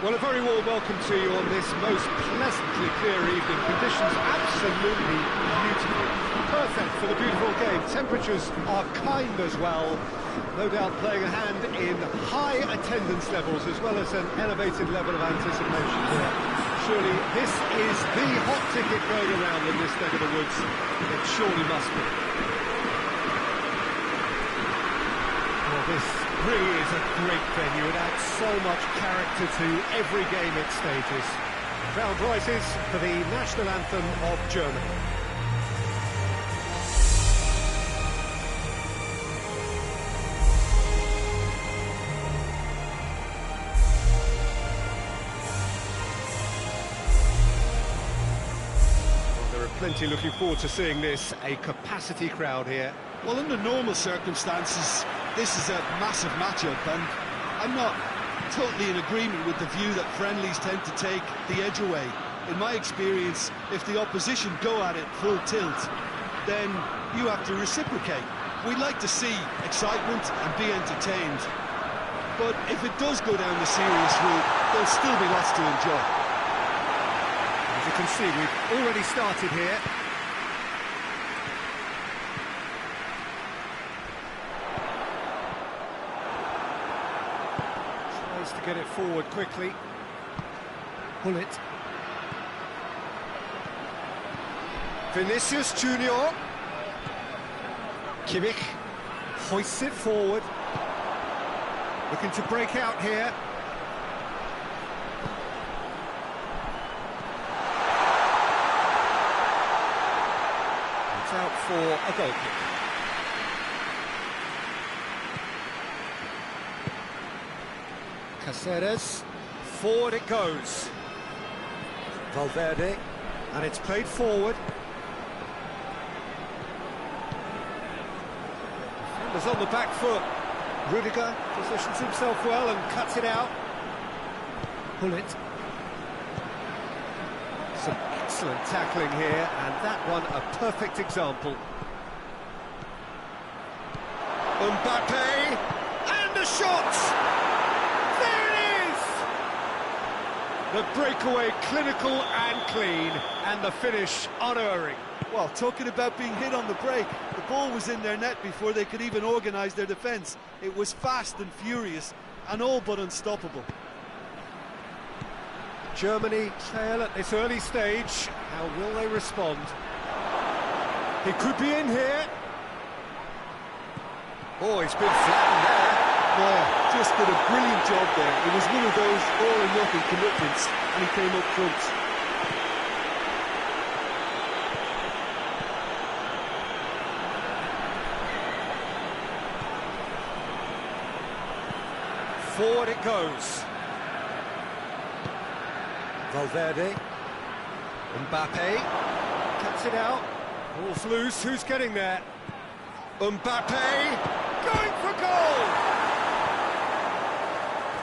Well, a very warm welcome to you on this most pleasantly clear evening. Conditions absolutely beautiful. Perfect for the beautiful game. Temperatures are kind as well. No doubt playing a hand in high attendance levels as well as an elevated level of anticipation. Surely this is the hot ticket going around in this neck of the woods. It surely must be. Well, this really is a great venue. It adds so much character to every game it stages. Crowd rises for the national anthem of Germany. Plenty looking forward to seeing this, a capacity crowd here. Well, under normal circumstances, this is a massive matchup, and I'm not totally in agreement with the view that friendlies tend to take the edge away. In my experience, if the opposition go at it full tilt, then you have to reciprocate. We'd like to see excitement and be entertained, but if it does go down the serious route, there'll still be lots to enjoy. As you can see, we've already started here. Tries to get it forward quickly. Pull it. Vinicius Junior. Kimmich hoists it forward. Looking to break out here. Out for a goal kick. Caceres, forward it goes. Valverde, and it's played forward. Defender's on the back foot. Rudiger positions himself well and cuts it out. Pull it. Some excellent tackling here, and that one a perfect example. Mbappe, and a shot! There it is! The breakaway clinical and clean, and the finish unerring. Well, talking about being hit on the break, the ball was in their net before they could even organise their defence. It was fast and furious, and all but unstoppable. Germany trail at this early stage. How will they respond? He could be in here. Oh, he's been flattened there. Yeah, just did a brilliant job there. It was one of those all-or-nothing commitments, and he came up front. Forward it goes. Valverde, Mbappe, cuts it out, ball's loose, who's getting there? Mbappe, going for goal!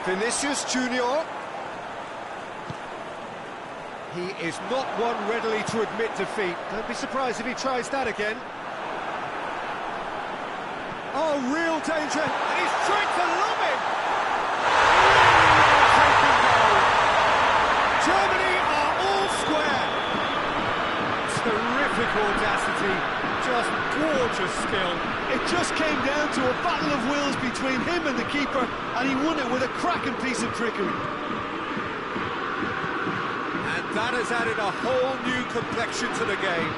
Vinicius Junior. He is not one readily to admit defeat. Don't be surprised if he tries that again. Oh, real danger, and he's trying to lob him! Germany are all square. Terrific audacity, just gorgeous skill. It just came down to a battle of wills between him and the keeper, and he won it with a cracking piece of trickery. And that has added a whole new complexion to the game.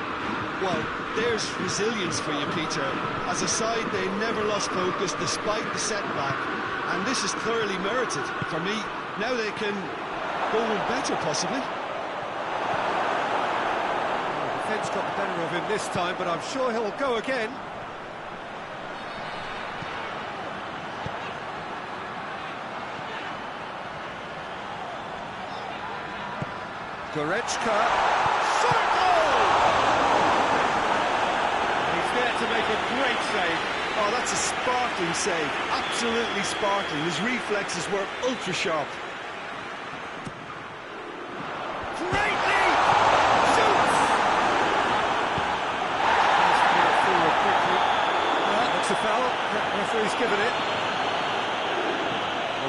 Well, there's resilience for you, Peter. As a side, they never lost focus despite the setback, and this is thoroughly merited. For me, now they can go one better, possibly. Well, the defence got the better of him this time, but I'm sure he'll go again. Goretzka, shot at goal! He's there to make a great save. Oh, that's a sparkling save, absolutely sparkling. His reflexes were ultra-sharp. A foul, referee's given it.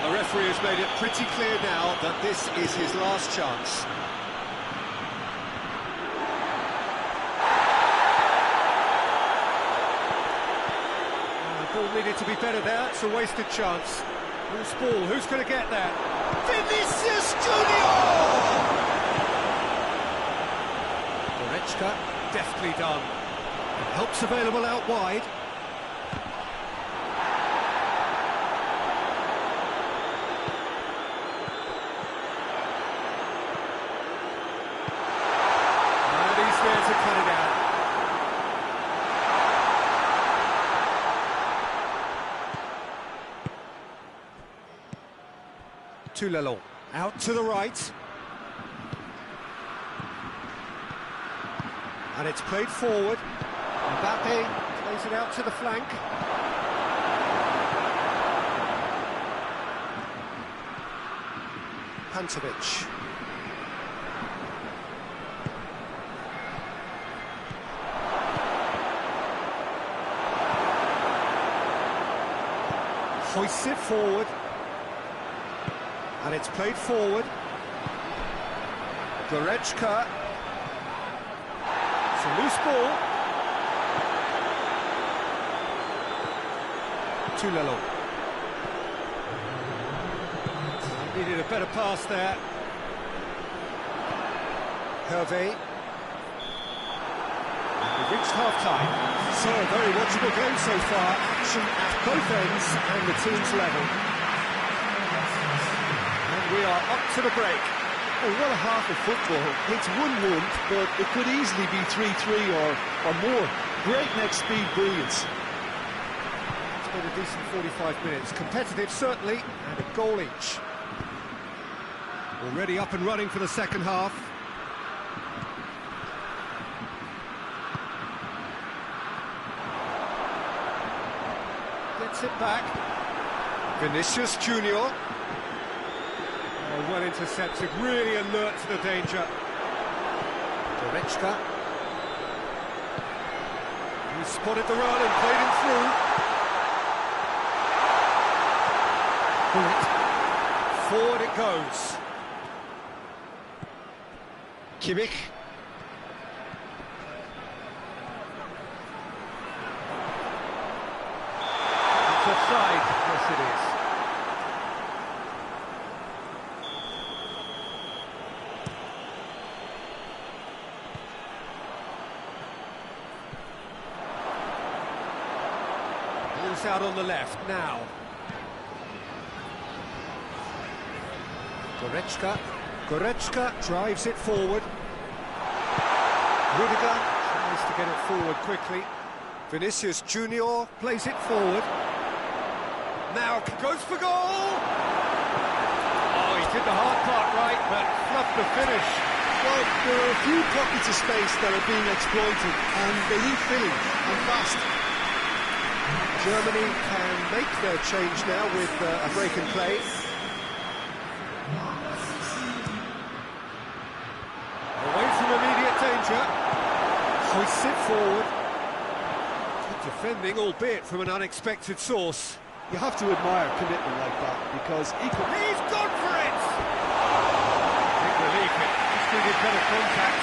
Well, the referee has made it pretty clear now that this is his last chance. The ball needed to be better there, it's a wasted chance. Loose ball, who's going to get there? Vinicius Junior! Goretzka, deftly done. Help's available out wide. And he's there to cut it out. Toulon, out to the right. And it's played forward. Mbappe plays it out to the flank. Pantovic. Hoists it forward. And it's played forward. Goretzka. It's a loose ball. Toulon. Needed a better pass there. Hervé. We've reached half-time. So, a very watchable game so far. Action at both ends and the team's level. And we are up to the break. Oh, what a half of football. It's 1-1, but it could easily be 3-3 or more. Breakneck speed brilliance. It's been a decent 45 minutes. Competitive, certainly, and a goal each. Already up and running for the second half. Gets it back. Vinicius Junior. Oh, well intercepted, really alert to the danger. Goretzka. He spotted the run and played him through. Forward it goes. Kimmich. It's offside. Yes, it is. Ball's out on the left now. Goretzka drives it forward. Rudiger tries to get it forward quickly. Vinicius Junior plays it forward. Now goes for goal! Oh, he did the hard part right, but fluffed the finish. Well, there are a few pockets of space that are being exploited, and they need filling, and fast. Germany can make their change now with a break and play. Away from immediate danger. Hoists it forward. Good defending, albeit from an unexpected source. You have to admire commitment like that, because he could... He's gone for it! Big relief, it just needed better contact.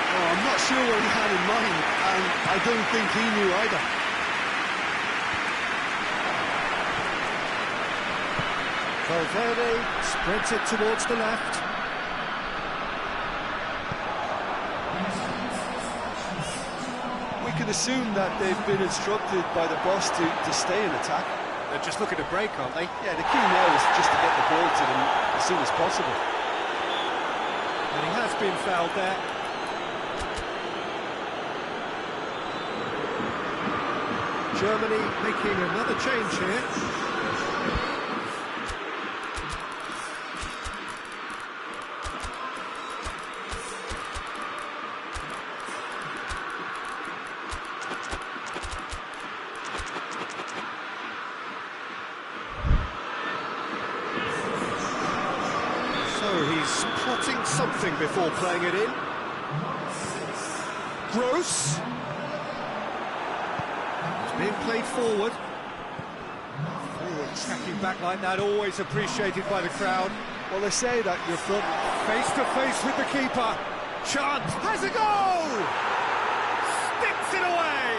Oh, I'm not sure what he had in mind, and I don't think he knew either. Valverde spreads it towards the left. We can assume that they've been instructed by the boss to stay in attack. They're just looking to break, aren't they? Yeah, the key now is just to get the ball to them as soon as possible. And he has been fouled there. Germany making another change here. He's plotting something before playing it in. Gross. It's being played forward. Attacking back like that, always appreciated by the crowd. Well, they say that you're front. Face to face with the keeper. Chance has a goal! Sticks it away!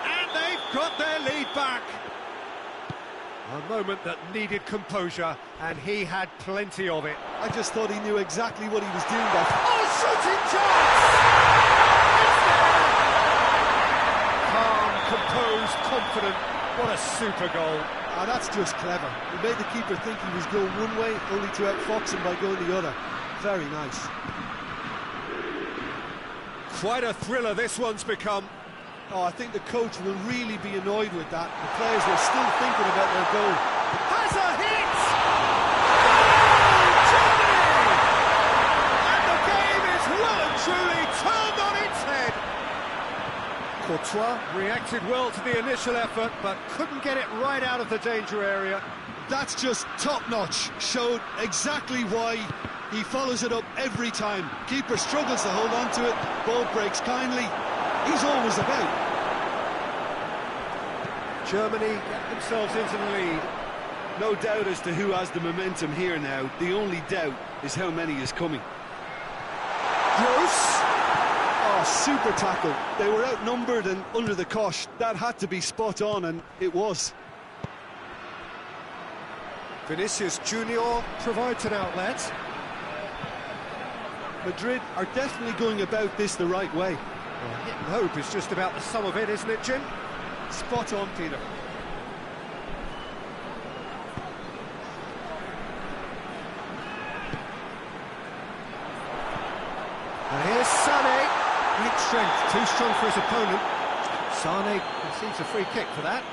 And they've got their lead back. A moment that needed composure, and he had plenty of it. I just thought he knew exactly what he was doing there. Oh, shooting chance! It's there! Calm, composed, confident. What a super goal. Ah, that's just clever. He made the keeper think he was going one way, only to outfox him by going the other. Very nice. Quite a thriller this one's become. Oh, I think the coach will really be annoyed with that. The players were still thinking about their goal. Has a hit! Goal, Germany! And the game is well and truly turned on its head. Courtois reacted well to the initial effort, but couldn't get it right out of the danger area. That's just top-notch. Showed exactly why he follows it up every time. Keeper struggles to hold on to it. Ball breaks kindly. He's always about. Germany get themselves into the lead. No doubt as to who has the momentum here now. The only doubt is how many is coming. Gross! Oh, super tackle. They were outnumbered and under the cosh. That had to be spot on, and it was. Vinicius Junior provides an outlet. Madrid are definitely going about this the right way. Well, hit and hope is just about the sum of it, isn't it, Jim? Spot on, Peter. And here's Sané. Great strength, too strong for his opponent. Sané receives a free kick for that.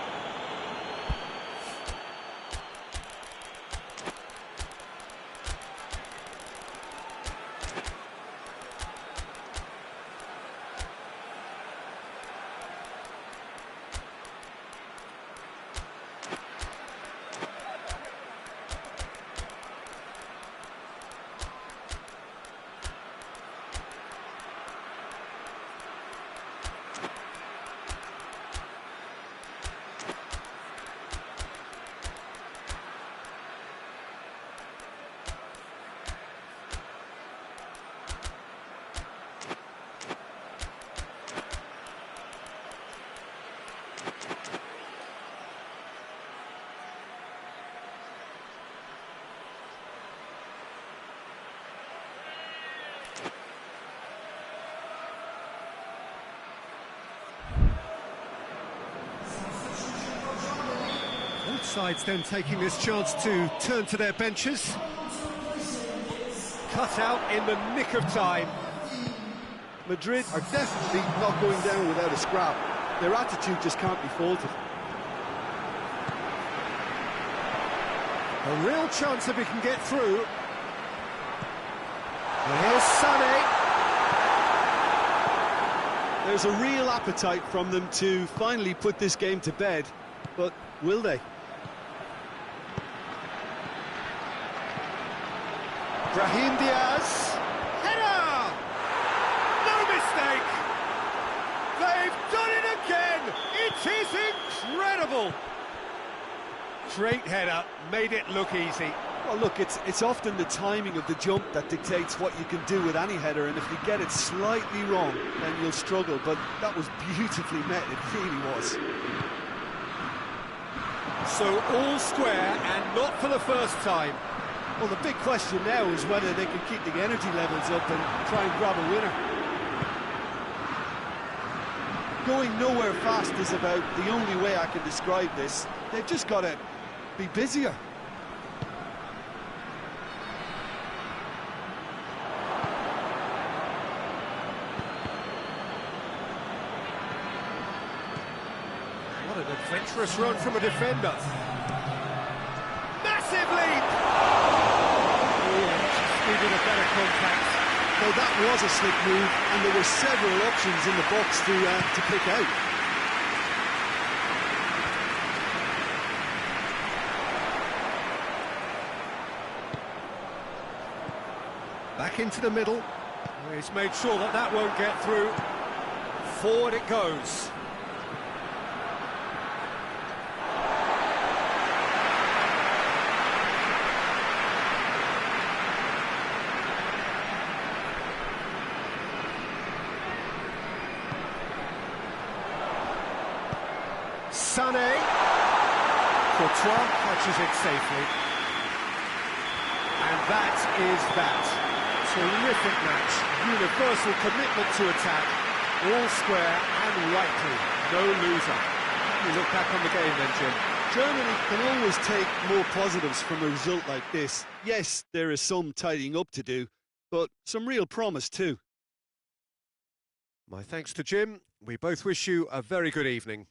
Both sides then taking this chance to turn to their benches. Cut out in the nick of time. Madrid are definitely not going down without a scrap. Their attitude just can't be faulted. A real chance if he can get through. And here's Sané. There's a real appetite from them to finally put this game to bed, but will they? Brahim Diaz. Header! No mistake! They've done it again! It is incredible! Great header, made it look easy. Well, look, it's often the timing of the jump that dictates what you can do with any header, and if you get it slightly wrong, then you'll struggle, but that was beautifully met, it really was. So all square, and not for the first time. Well, the big question now is whether they can keep the energy levels up and try and grab a winner. Going nowhere fast is about the only way I can describe this. They've just got to be busier. What an adventurous run from a defender. Massive leap! Needed a better contact. Well, that was a slick move, and there were several options in the box to pick out. Back into the middle. He's made sure that that won't get through. Forward it goes. Sané. Courtois catches it safely. And that is that. Terrific match. Universal commitment to attack. All square and rightly. No loser. You look back on the game then, Jim. Germany can always take more positives from a result like this. Yes, there is some tidying up to do, but some real promise too. My thanks to Jim. We both wish you a very good evening.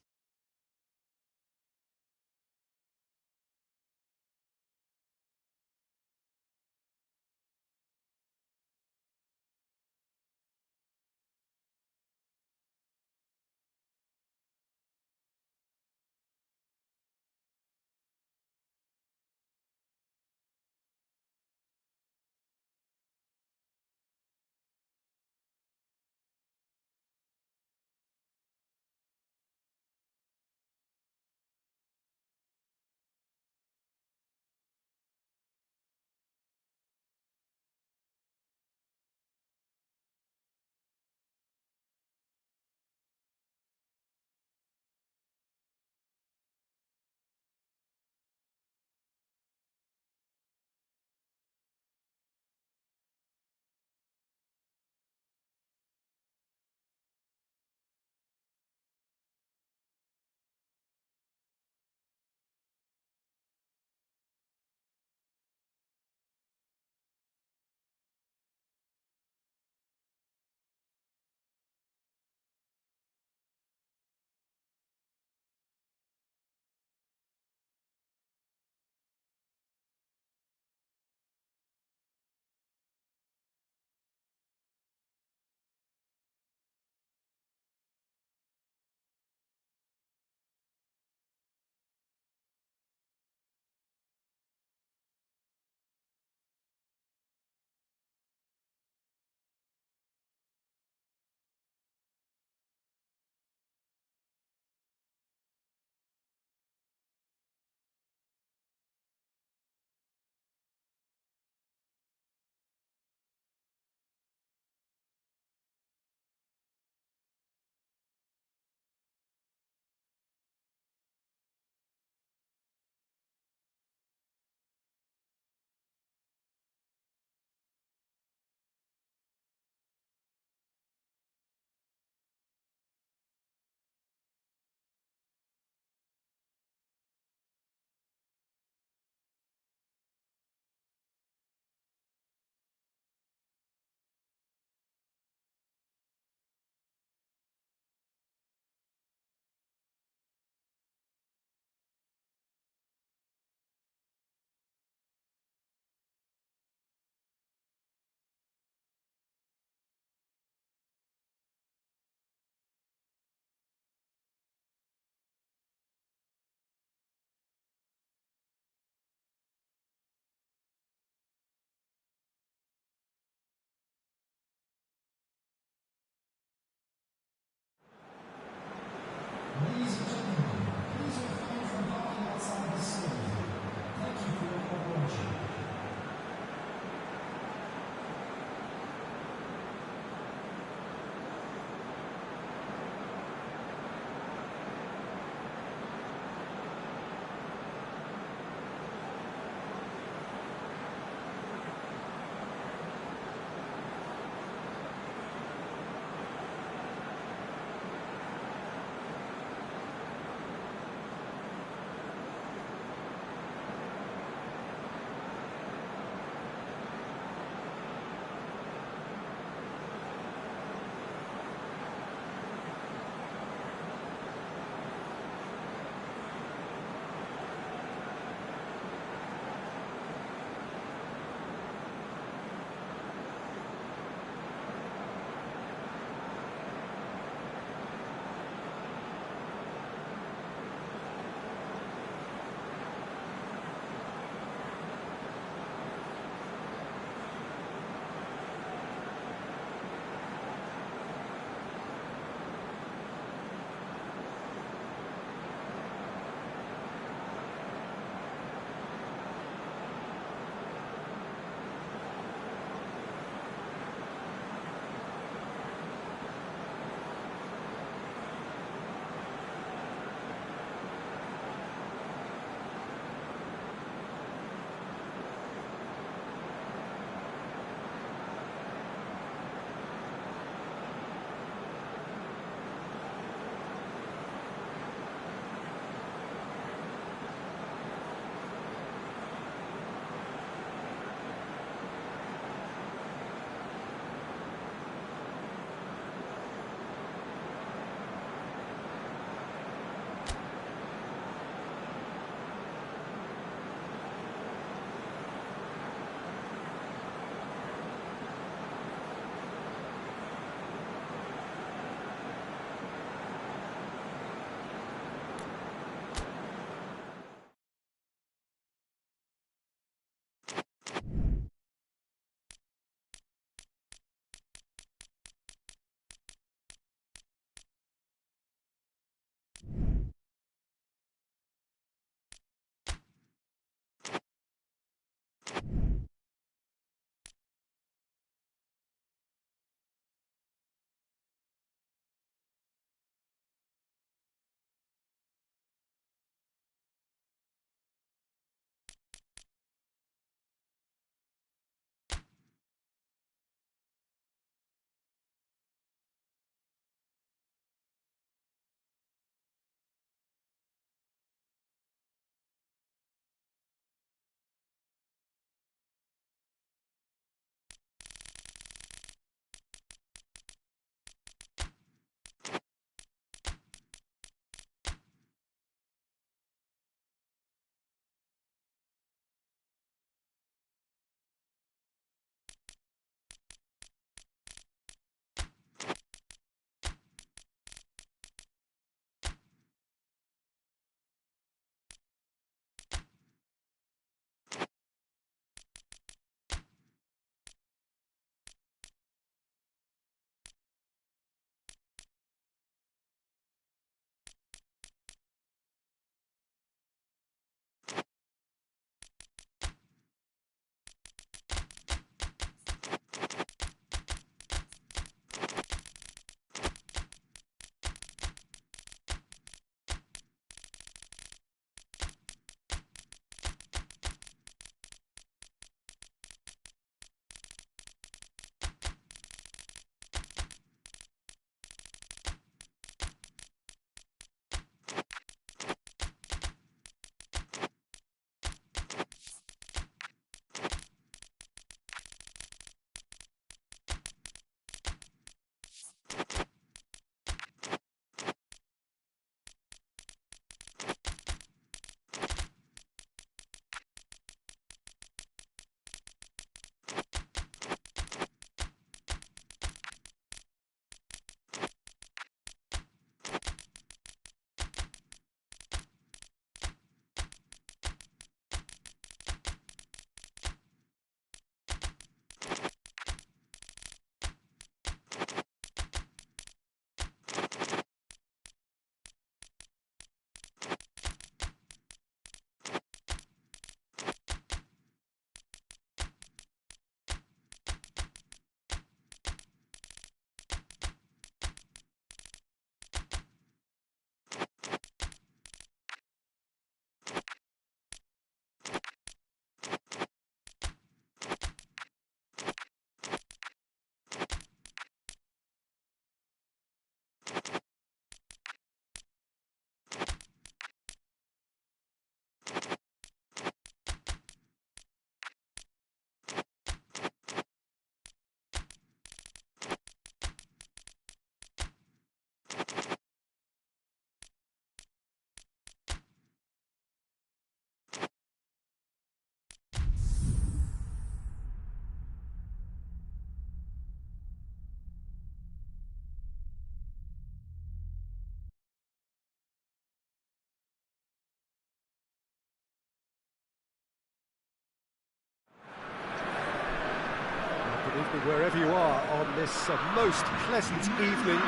evening, wherever you are on this most pleasant evening.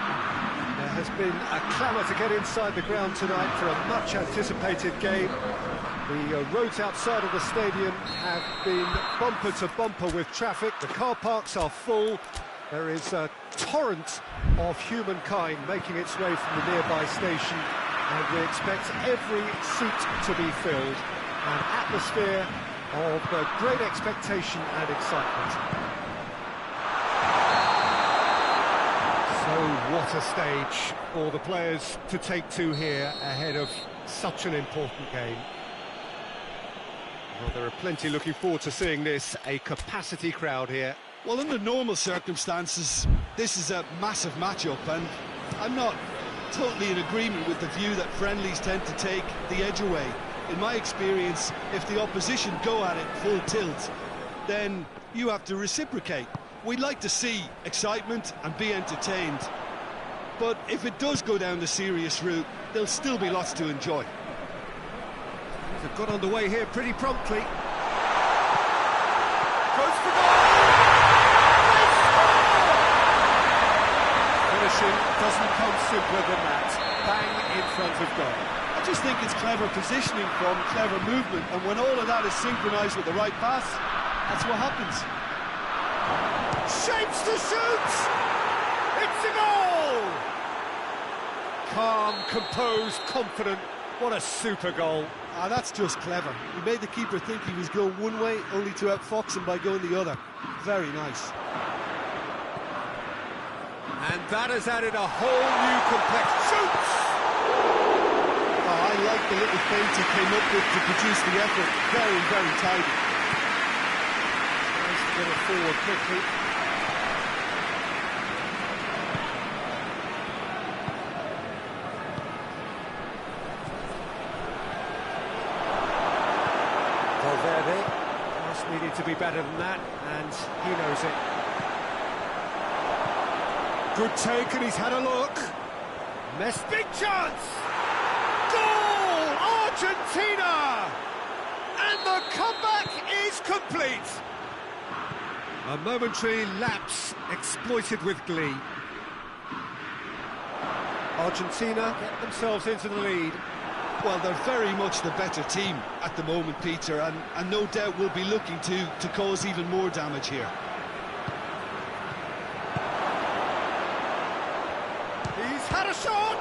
There has been a clamour to get inside the ground tonight for a much-anticipated game. The roads outside of the stadium have been bumper to bumper with traffic. The car parks are full. There is a torrent of humankind making its way from the nearby station, and we expect every seat to be filled. An atmosphere of great expectation and excitement. So what a stage for the players to take to here ahead of such an important game. Well, there are plenty looking forward to seeing this, a capacity crowd here. Well, under normal circumstances, this is a massive matchup, and I'm not totally in agreement with the view that friendlies tend to take the edge away. In my experience, if the opposition go at it full tilt, then you have to reciprocate. We'd like to see excitement and be entertained, but if it does go down the serious route, there'll still be lots to enjoy. They've got underway here pretty promptly. Goes for goal! Finishing doesn't come simpler than that. Bang in front of goal. I just think it's clever positioning from clever movement, and when all of that is synchronised with the right pass, that's what happens. Shapes to shoot! It's a goal! Calm, composed, confident. What a super goal. Ah, that's just clever. He made the keeper think he was going one way, only to outfox him by going the other. Very nice. And that has added a whole new complex. Shoots! Oh, I like the little feint he came up with to produce the effort. Very, very tidy. Nice to get it forward quickly. Valverde just needed to be better than that, and he knows it. Good take, and he's had a look. Big chance! Goal! Argentina! And the comeback is complete. A momentary lapse exploited with glee. Argentina get themselves into the lead. Well, they're very much the better team at the moment, Peter, and no doubt will be looking to cause even more damage here. He's had a shot!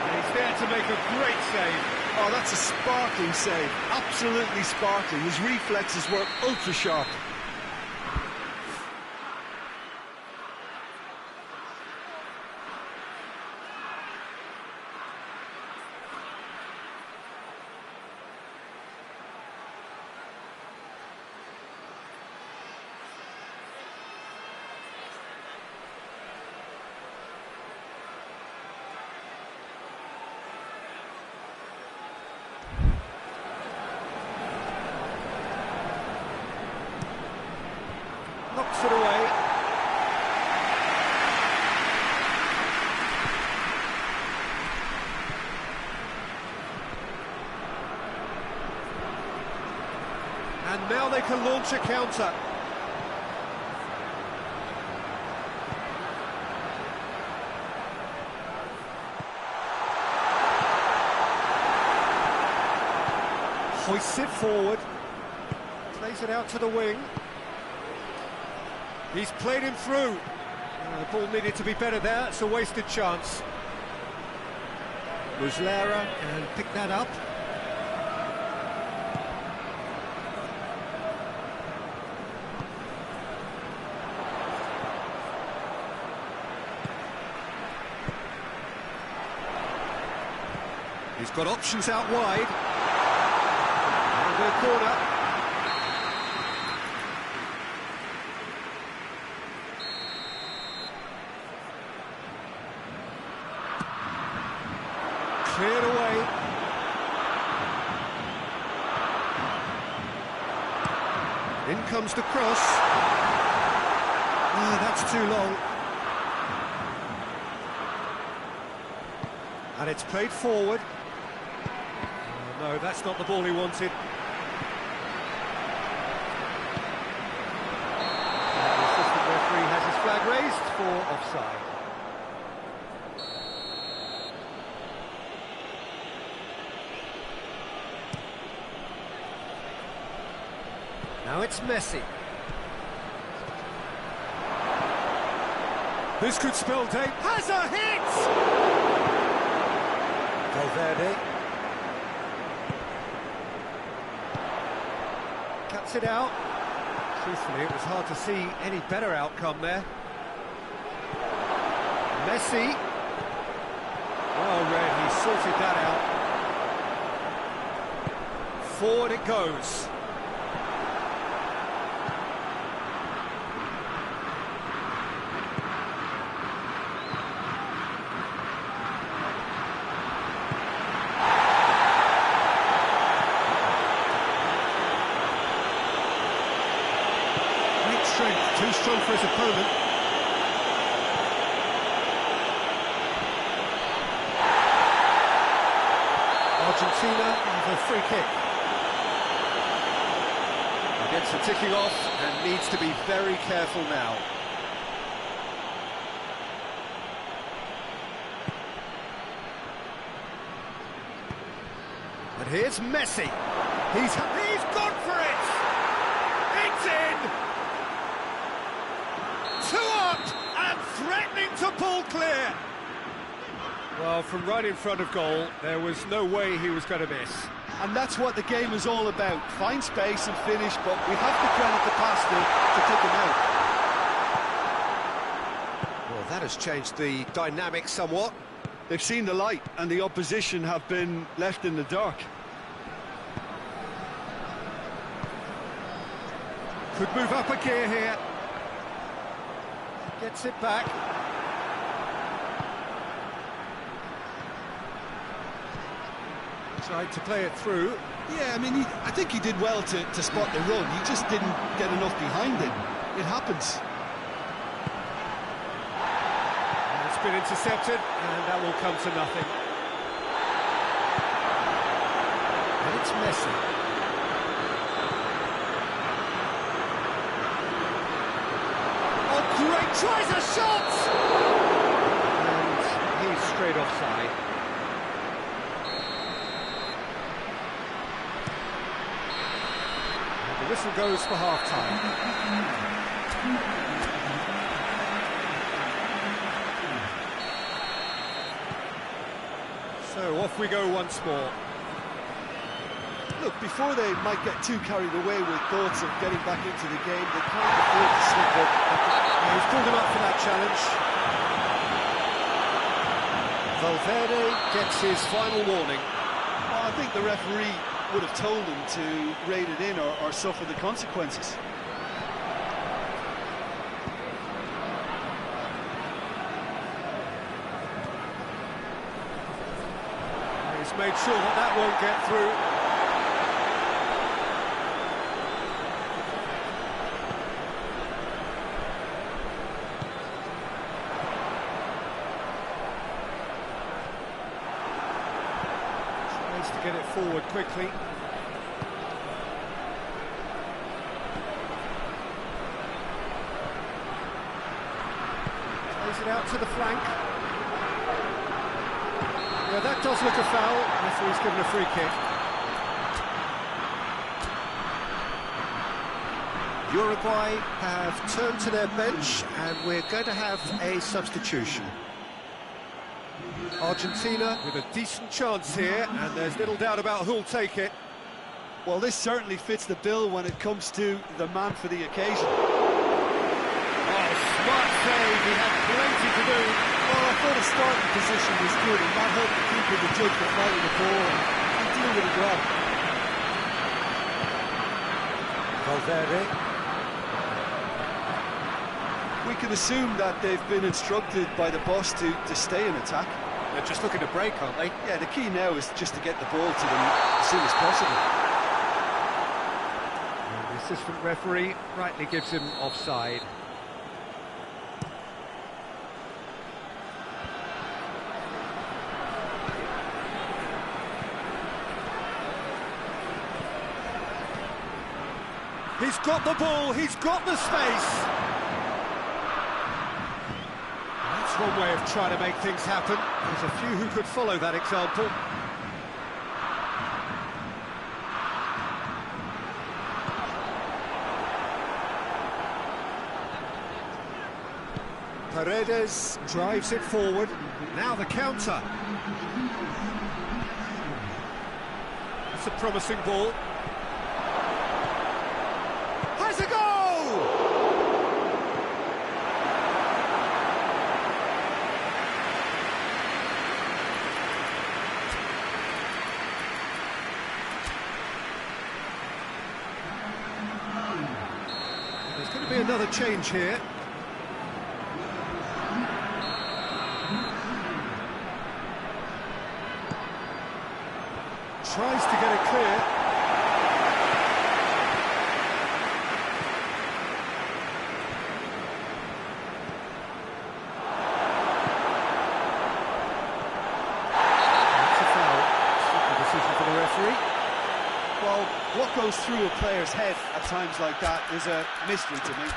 And he's there to make a great save. Oh, that's a sparkling save. Absolutely sparkling. His reflexes were ultra sharp. Knocks it away. And now they can launch a counter. Hoists it forward. Plays it out to the wing. He's played him through. The ball needed to be better there. It's a wasted chance. Muslera can pick that up. He's got options out wide. And the corner. Cleared away. In comes the cross. Ah, that's too long. And it's played forward. Oh, no, that's not the ball he wanted. raised for offside. Now it's Messi. This could spell date. Has a hit! Valverde. Cuts it out. Truthfully, it was hard to see any better outcome there. Messi. Well read, he sorted that out. Forward it goes. Too strong for his opponent. Argentina have a free kick. He gets the ticking off and needs to be very careful now. And here's Messi. He's gone for it! It's in! Two up and threatening to pull clear. Well, from right in front of goal, there was no way he was going to miss. And that's what the game is all about. Find space and finish, but we have to credit the passer to take him out. Well, that has changed the dynamic somewhat. They've seen the light, and the opposition have been left in the dark. Could move up a gear here. Gets it back. Tried to play it through. Yeah, I mean, I think he did well to spot the run. He just didn't get enough behind him. It happens. And it's been intercepted, and that will come to nothing. And it's Messi. Great, tries a shot! And he's straight offside. And the whistle goes for half-time. So off we go once more. Look, before they might get too carried away with thoughts of getting back into the game, they can't afford to slip up. He's pulled him up for that challenge. Valverde gets his final warning. Well, I think the referee would have told him to rein it in or suffer the consequences. He's made sure that won't get through. To get it forward quickly. Plays it out to the flank. Yeah, that does look a foul. Referee's given a free kick. Uruguay have turned to their bench, and we're going to have a substitution. Argentina with a decent chance here, and there's little doubt about who'll take it. Well, this certainly fits the bill when it comes to the man for the occasion. Oh, smart save, he had plenty to do. Well, I thought his starting position was good, and that helped the keeper the judgment right with the ball and deal with it well. Valverde. We can assume that they've been instructed by the boss to stay in attack. They're just looking to break, aren't they? Yeah, the key now is just to get the ball to them as soon as possible. And the assistant referee rightly gives him offside. He's got the ball, he's got the space. That's one way of trying to make things happen. There's a few who could follow that example. Paredes drives it forward. Now the counter. It's a promising ball. Has a goal! There's going to be another change here. Tries to get it clear. That's a foul. Simple decision for the referee. Well, what goes through a player's head at times like that is a mystery to me.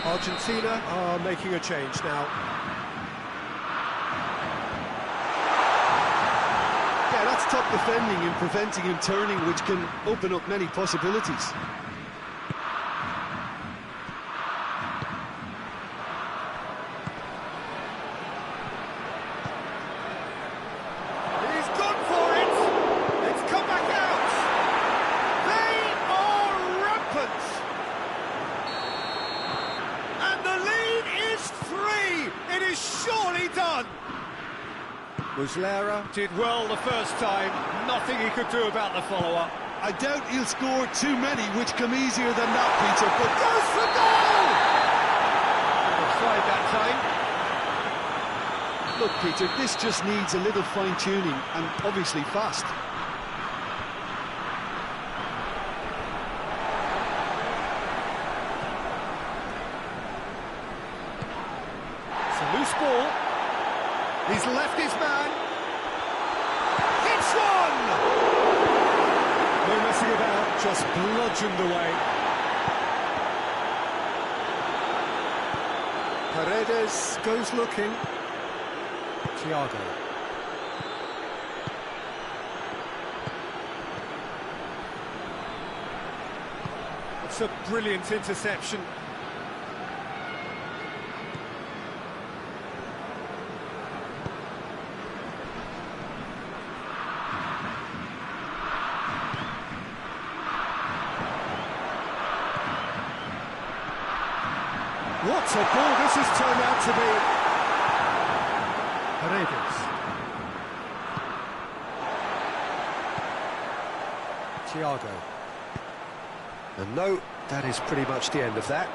Argentina are making a change now. Yeah, that's top defending and preventing him turning, which can open up many possibilities. He's gone for it! It's come back out! They are rampant! And the lead is 3! It is surely done! Muslera did well the first time, nothing he could do about the follow-up. I doubt he'll score too many, which come easier than that, Peter, but Goes for goal! Offside that time. look, Peter, this just needs a little fine-tuning and obviously fast. It's a loose ball. He's left his man. It's one! No messing about, just bludgeoned away. Paredes goes looking. Thiago. It's a brilliant interception. What a ball this has turned out to be. Paredes. Thiago. And no, that is pretty much the end of that.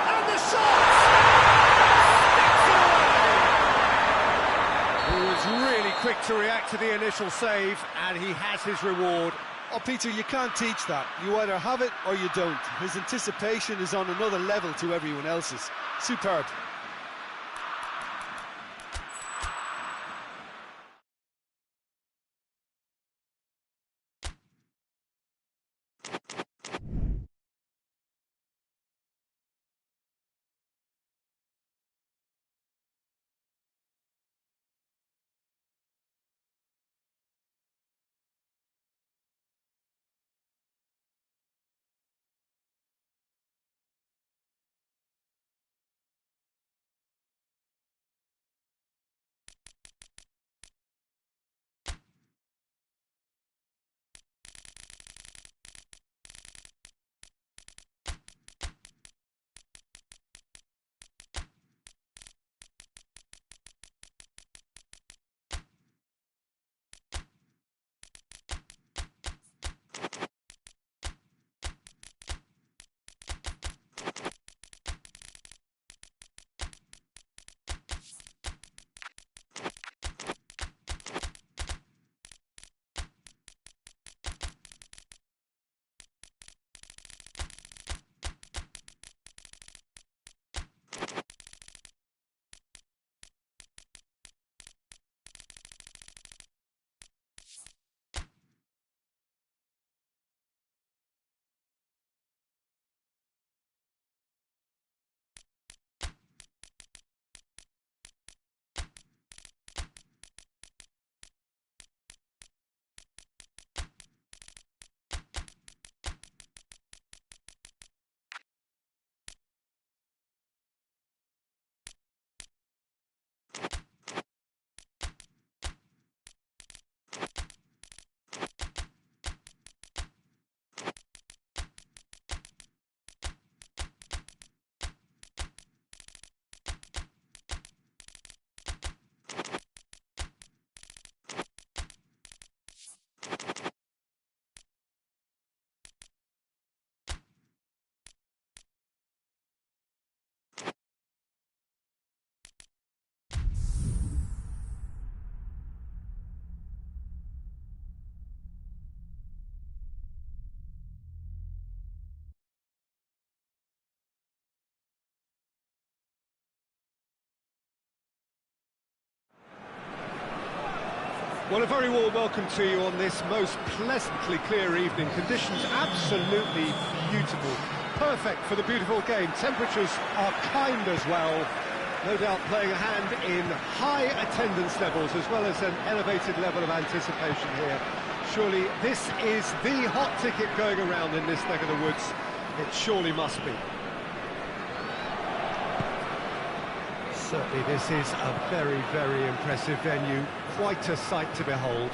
And the shot! Sticks it away! He was really quick to react to the initial save, and he has his reward. Oh, Peter, you can't teach that. You either have it or you don't. His anticipation is on another level to everyone else's. Superb. Well, a very warm welcome to you on this most pleasantly clear evening. Conditions absolutely beautiful. Perfect for the beautiful game. Temperatures are kind as well. No doubt playing a hand in high attendance levels as well as an elevated level of anticipation here. Surely this is the hot ticket going around in this neck of the woods. It surely must be. Certainly this is a very, very impressive venue. Quite a sight to behold.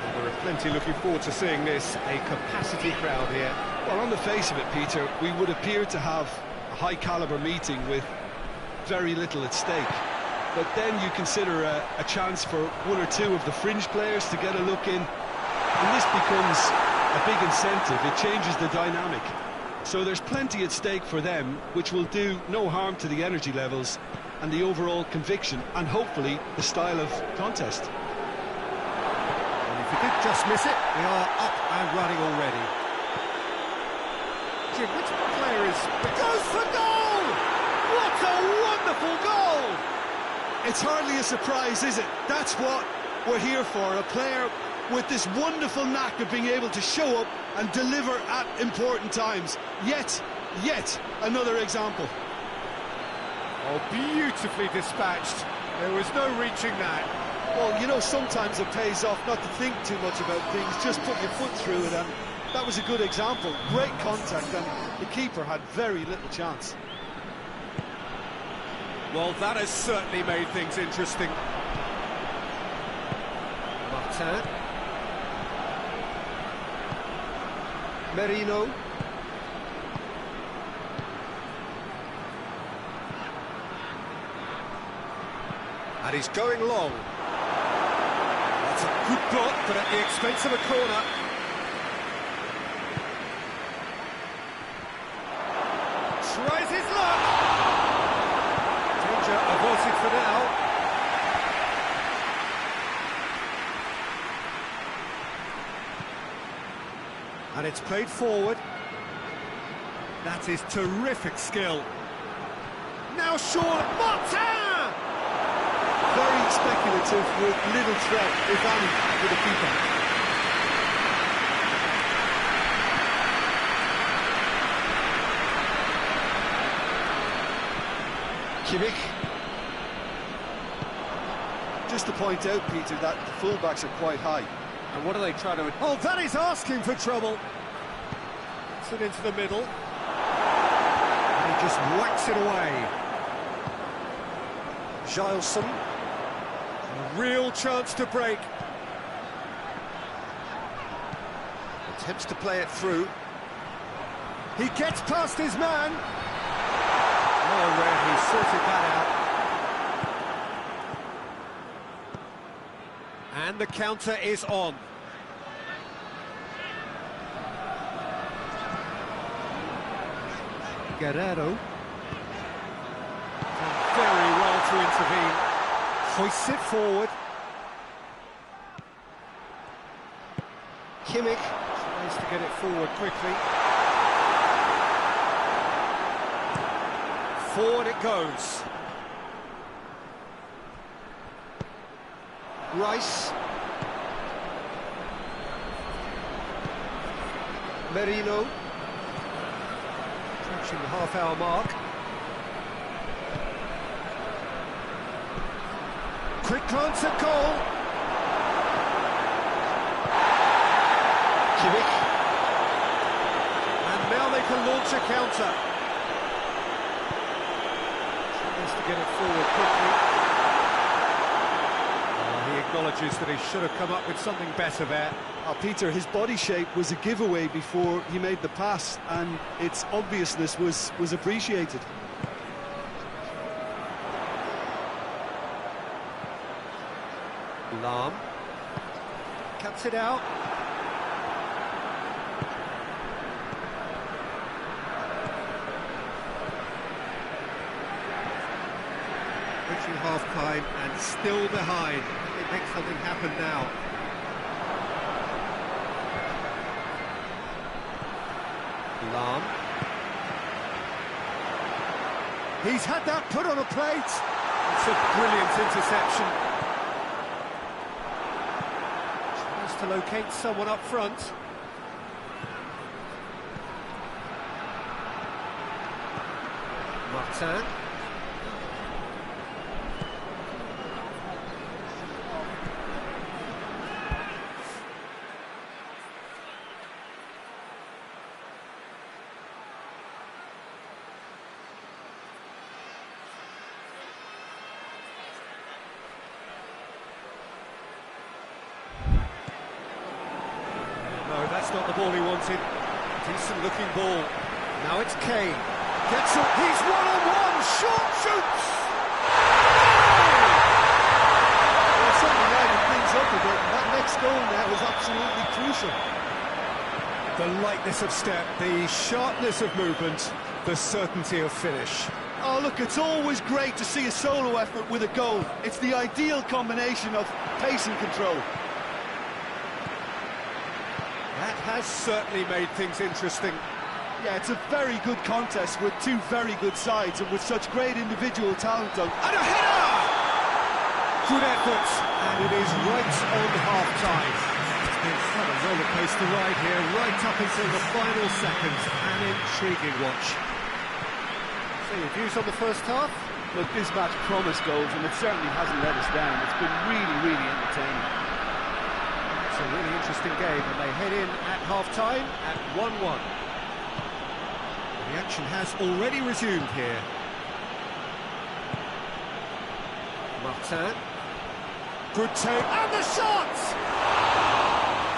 And there are plenty looking forward to seeing this. A capacity crowd here. Well, on the face of it, Peter, we would appear to have a high-caliber meeting with very little at stake. But then you consider a chance for one or two of the fringe players to get a look in, and this becomes a big incentive. It changes the dynamic. So there's plenty at stake for them, which will do no harm to the energy levels and the overall conviction, and hopefully the style of contest. And if you did just miss it, we are up and running already. Jim, which player is... It goes for goal! What a wonderful goal! It's hardly a surprise, is it? That's what we're here for, a player with this wonderful knack of being able to show up and deliver at important times. Yet another example. Oh, beautifully dispatched. There was no reaching that. Well, you know, sometimes it pays off not to think too much about things, just put your foot through it, and that was a good example. Great contact, and the keeper had very little chance. Well, that has certainly made things interesting. Martin. Merino. And he's going long. That's a good block, but at the expense of a corner. Tries his luck. Danger averted for now. And it's played forward. That is terrific skill. Now Sean Martin! Very speculative with little threat, if any, for the keeper. Kimmich. Just to point out, Peter, that the fullbacks are quite high. And what are they trying to... Oh, that is asking for trouble. Puts it into the middle. And he just whacks it away. Gileson. A real chance to break. Attempts to play it through. He gets past his man. Oh, Red, he sorted that out. And the counter is on. Guerrero. Done very well to intervene. Hoists it forward. Kimmich tries to get it forward quickly. Forward it goes. Rice. Merino. Approaching the half-hour mark. Quick glance at goal. Kimmich. And now they can launch a counter. Tries to get it forward quickly. He acknowledges that he should have come up with something better there. Peter, his body shape was a giveaway before he made the pass, and its obviousness was appreciated. Lahm cuts it out. Reaching half-time and still behind. It makes something happen now. Lahm. He's had that put on a plate. It's a brilliant interception. to locate someone up front. P.Tan. No, that's not the ball he wanted. Decent looking ball. Now it's Kane. Gets it. He's one-on-one. Shot shoots. Well, certainly lighting things up a bit. And that next goal there was absolutely crucial. The lightness of step, the sharpness of movement, the certainty of finish. Oh, look, it's always great to see a solo effort with a goal. It's the ideal combination of pace and control. That has certainly made things interesting. Yeah, it's a very good contest with two very good sides and with such great individual talent. And a header! Good effort, and it is right on half-time. It's been quite a roller-coaster ride here, right up until the final seconds. An intriguing watch. So, your views on the first half? Look, this match promised goals, and it certainly hasn't let us down. It's been really, really entertaining. It's a really interesting game, and they head in at half-time at 1-1. The action has already resumed here. P.Tan. Good take, and the shot!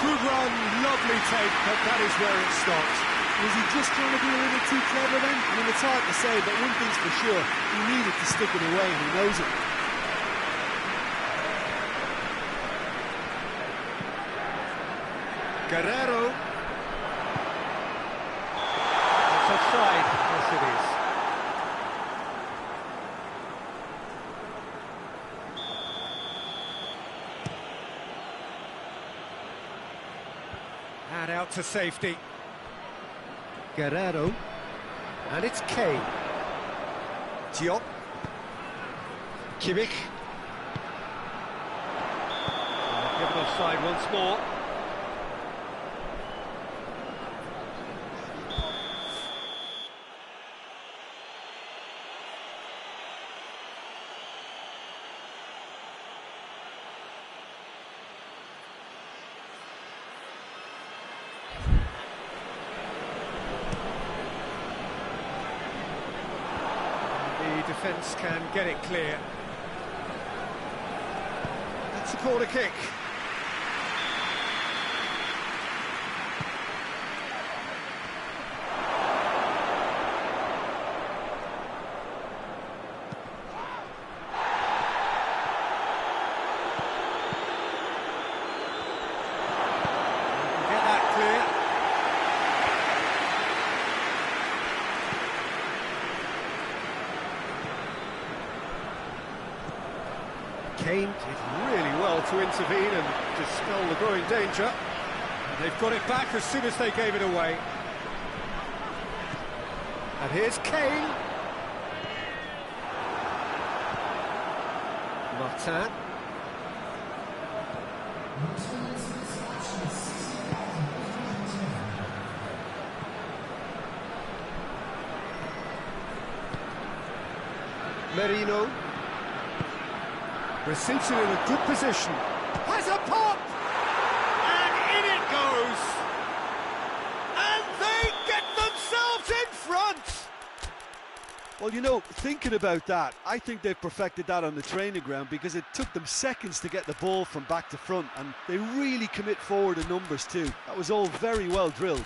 Good run, lovely take, but that is where it stopped. Was he just trying to be a little too clever then? I mean, it's hard to say, but one thing's for sure, he needed to stick it away, and he knows it. Guerrero. Offside, yes it is. And out to safety. Guerrero. And it's Kane. Diop. Kimmich. Given offside once more. Defence can get it clear. That's a corner kick. Get that clear. Kane did really well to intervene and dispel the growing danger. And they've got it back as soon as they gave it away. And here's Kane. P.Tan. Merino. Receives it in a good position. Has a pop! And in it goes! And they get themselves in front! Well, you know, thinking about that, I think they've perfected that on the training ground because it took them seconds to get the ball from back to front, and they really commit forward in numbers too. That was all very well drilled.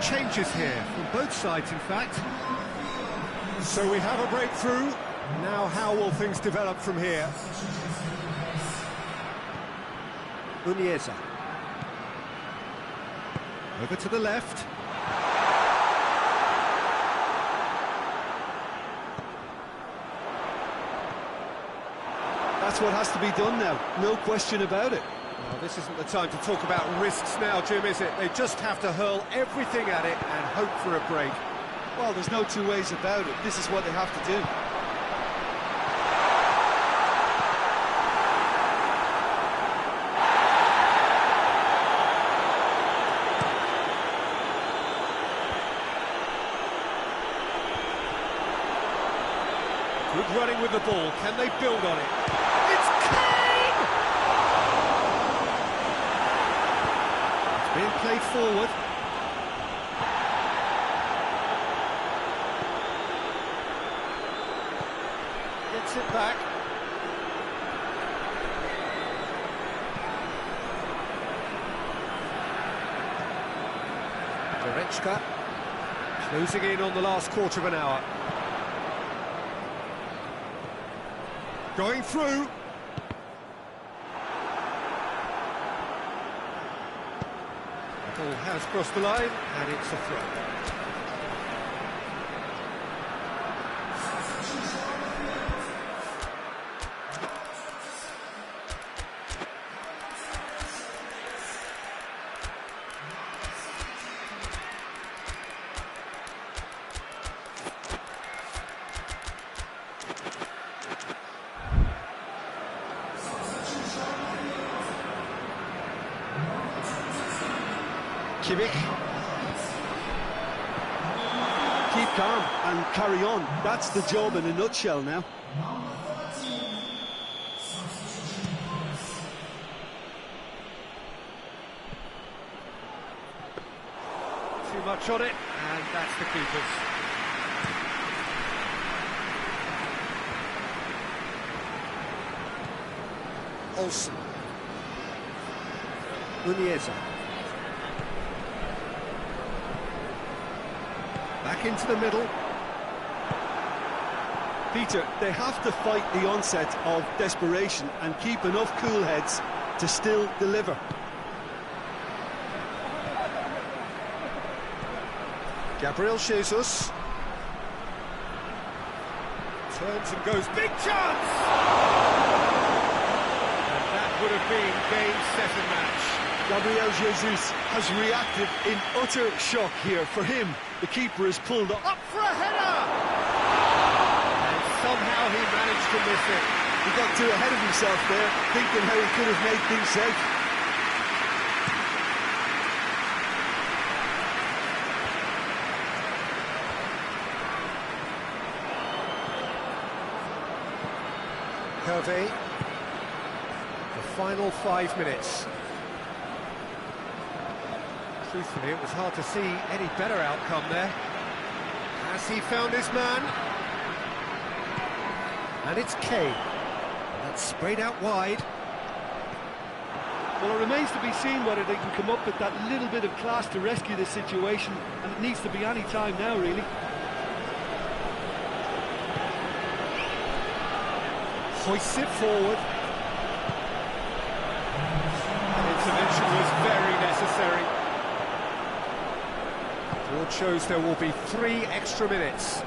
Changes here from both sides, in fact. So we have a breakthrough. Now how will things develop from here? Unieza. Over to the left. That's what has to be done now, no question about it. Well, this isn't the time to talk about risks now, Jim, is it? They just have to hurl everything at it and hope for a break. Well, there's no two ways about it. This is what they have to do. Good running with the ball. Can they build on it? It's Kane! It's being played forward. Gets it back. Diachi closing in on the last quarter of an hour. Going through. The ball has crossed the line, and it's a throw. Keep calm and carry on. That's the job in a nutshell now. Too much on it, and that's the keepers. Olsen. Unieza. Back into the middle. Peter, they have to fight the onset of desperation and keep enough cool heads to still deliver. Gabriel Jesus. Turns and goes, big chance! And that would have been game, set and match. Gabriel Jesus has reacted in utter shock here. For him, the keeper is pulled up. Up for a header! And somehow he managed to miss it. He got too ahead of himself there, thinking how he could have made things safe. Hervé. The final 5 minutes. Truthfully, it was hard to see any better outcome there. Has he found his man? And it's Kane. And that's sprayed out wide. Well, it remains to be seen whether they can come up with that little bit of class to rescue this situation, and it needs to be any time now, really. Hoists it forward. An intervention was very necessary. Board shows there will be 3 extra minutes.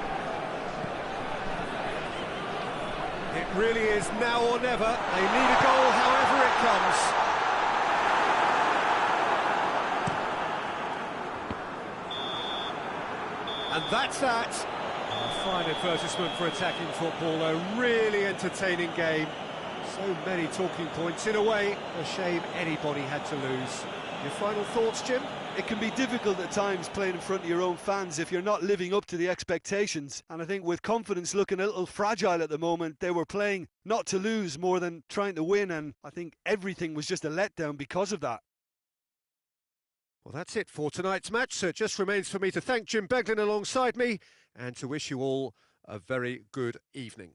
It really is now or never. They need a goal however it comes. And that's that. A fine advertisement for attacking football, a really entertaining game. So many talking points. In a way, a shame anybody had to lose. Your final thoughts, Jim? It can be difficult at times playing in front of your own fans if you're not living up to the expectations. And I think with confidence looking a little fragile at the moment, they were playing not to lose more than trying to win. And I think everything was just a letdown because of that. Well, that's it for tonight's match. So it just remains for me to thank Jim Beglin alongside me and to wish you all a very good evening.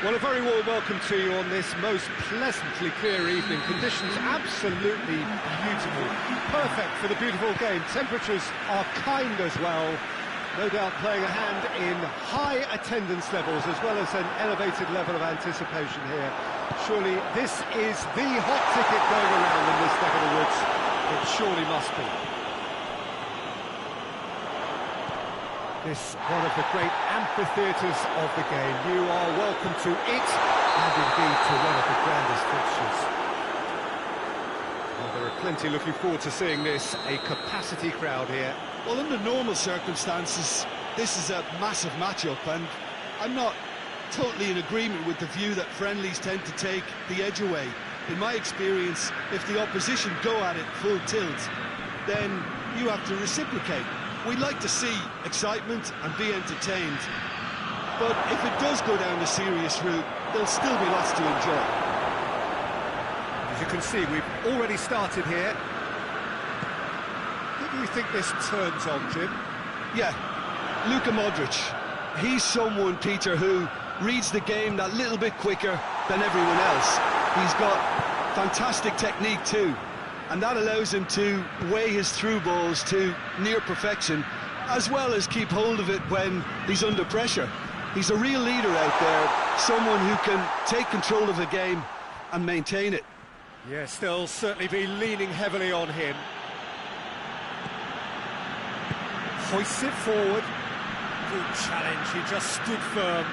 Well, a very warm welcome to you on this most pleasantly clear evening. Conditions absolutely beautiful. Perfect for the beautiful game. Temperatures are kind as well. No doubt playing a hand in high attendance levels as well as an elevated level of anticipation here. Surely this is the hot ticket going around in this neck of the woods. It surely must be. This one of the great amphitheatres of the game. You are welcome to it, and indeed to one of the grandest fixtures. Well, there are plenty looking forward to seeing this, a capacity crowd here. Well, under normal circumstances, this is a massive matchup, and I'm not totally in agreement with the view that friendlies tend to take the edge away. In my experience, if the opposition go at it full tilt, then you have to reciprocate. We'd like to see excitement and be entertained, but if it does go down the serious route, there'll still be lots to enjoy. As you can see, we've already started here. Who do you think this turns on, Jim? Yeah, Luka Modric. He's someone, Peter, who reads the game that little bit quicker than everyone else. He's got fantastic technique too, and that allows him to weigh his through balls to near perfection, as well as keep hold of it when he's under pressure. He's a real leader out there, someone who can take control of the game and maintain it. Yes, they'll certainly be leaning heavily on him. Hoists it forward. Good challenge, he just stood firm.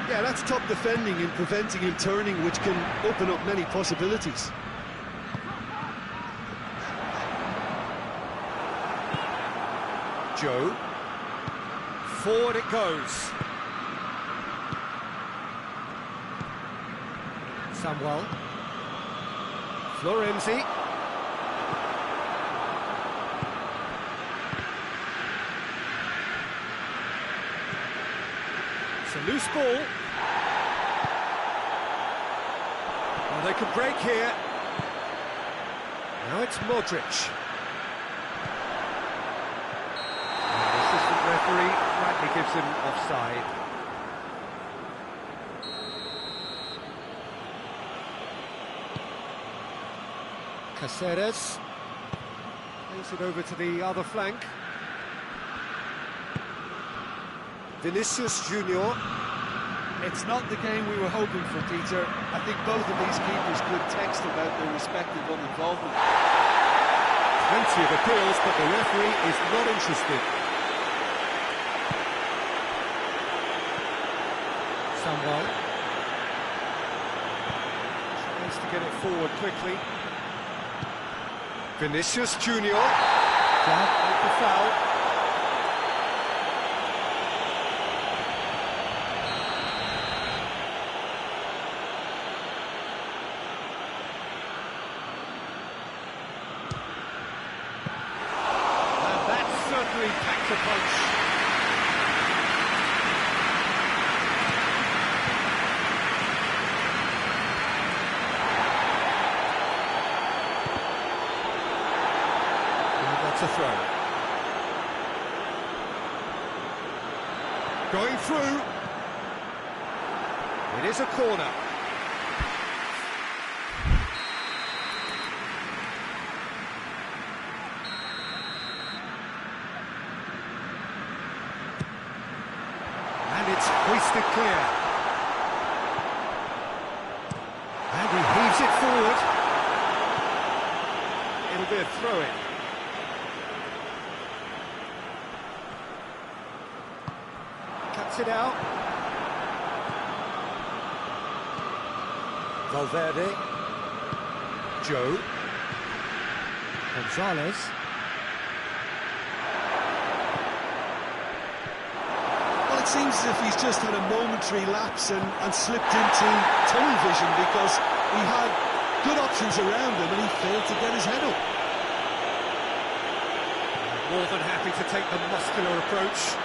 Yeah, that's top defending and preventing him turning, which can open up many possibilities. Joe. Forward it goes. Samuel. Florenzi. It's a loose ball. Well, they could break here. Now it's Modric. Referee rightly gives him offside. Caceres plays it over to the other flank. Vinicius Junior. It's not the game we were hoping for, Peter. I think both of these keepers could text about their respective uninvolvement. Plenty of appeals, but the referee is not interested. Samuel tries to get it forward quickly. Vinicius Junior. With the foul. And that certainly packs a punch. A throw. Going through. It is a corner. And it's hoisted clear. And he heaves it forward. It'll be a throw-in. It out. Valverde. Joe. Gonzalez. Well, it seems as if he's just had a momentary lapse and slipped into tunnel vision, because he had good options around him and he failed to get his head up. More than happy to take the muscular approach.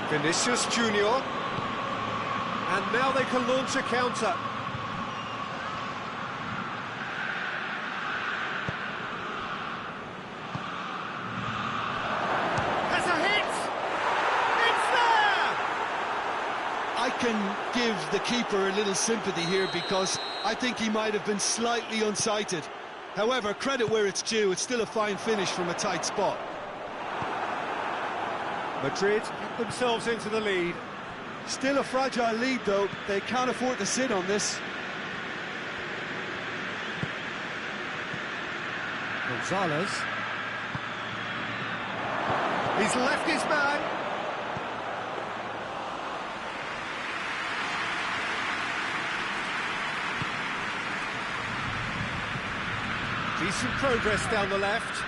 Vinicius Junior, and now they can launch a counter. Has a hit! It's there! I can give the keeper a little sympathy here because I think he might have been slightly unsighted. However, credit where it's due, it's still a fine finish from a tight spot. Madrid get themselves into the lead. Still a fragile lead, though. They can't afford to sit on this. Gonzalez. He's left his man. Decent progress down the left.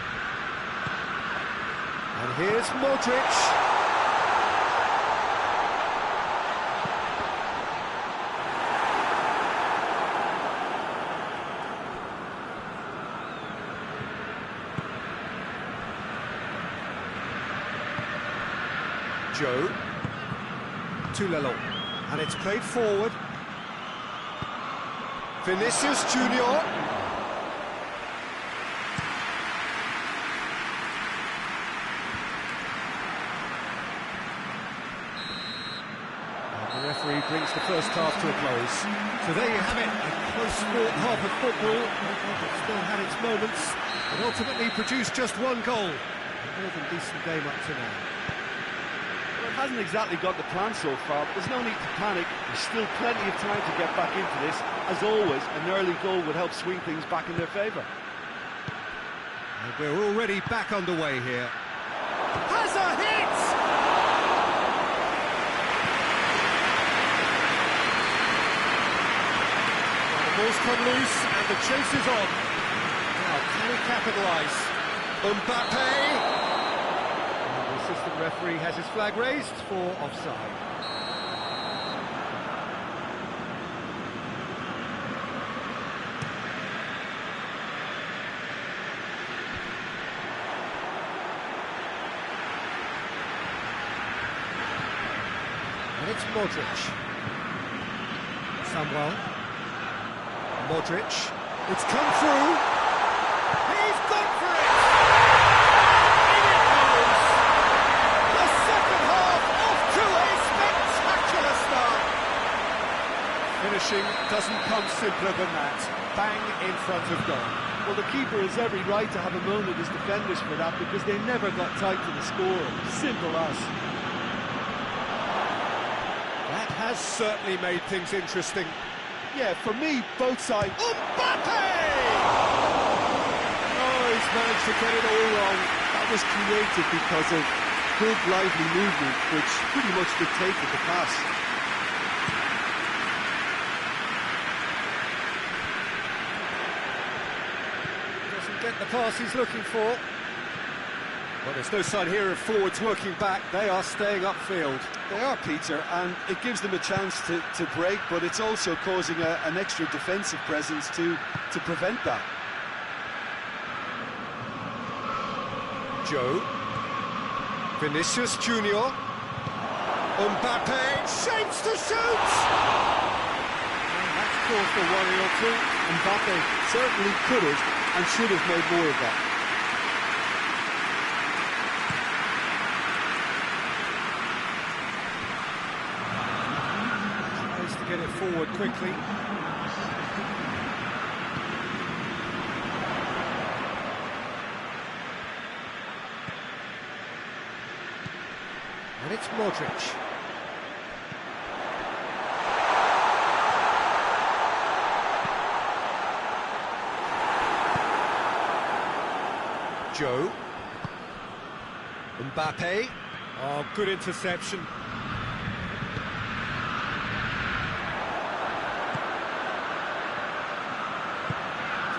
And here's Modric. Joe. To Lelon. And it's played forward. Vinicius Junior. The referee brings the first half to a close. So there you have it, a close sport half of football. It still had its moments, but ultimately produced just one goal. A more than decent game up to now. Well, it hasn't exactly got the plan so far, but there's no need to panic. There's still plenty of time to get back into this. As always, an early goal would help swing things back in their favour. And we're already back underway here. Has a hit! Ball's come loose and the chase is on. Now, can he capitalise? Mbappe! And the assistant referee has his flag raised for offside. And it's Modric. Samuel. Modric, it's come through, he's gone for it! In it goes! The second half off to a spectacular start! Finishing doesn't come simpler than that, bang in front of goal. Well, the keeper has every right to have a moan at his defenders for that because they never got tight to the score. Simple as. That has certainly made things interesting. Yeah, for me, both sides. Mbappe! Oh, he's managed to get it all wrong. That was created because of good, lively movement, which pretty much dictated the pass. Doesn't get the pass he's looking for. Well, there's no sign here of forwards working back. They are staying upfield. They are, Peter, and it gives them a chance to break, but it's also causing an extra defensive presence to prevent that. Joe. Vinicius Junior. Mbappe shapes to shoot! And that's caused a worry or two. Mbappe certainly could have and should have made more of that. Get it forward quickly. And it's Modric. Joe. Mbappe. Oh, good interception.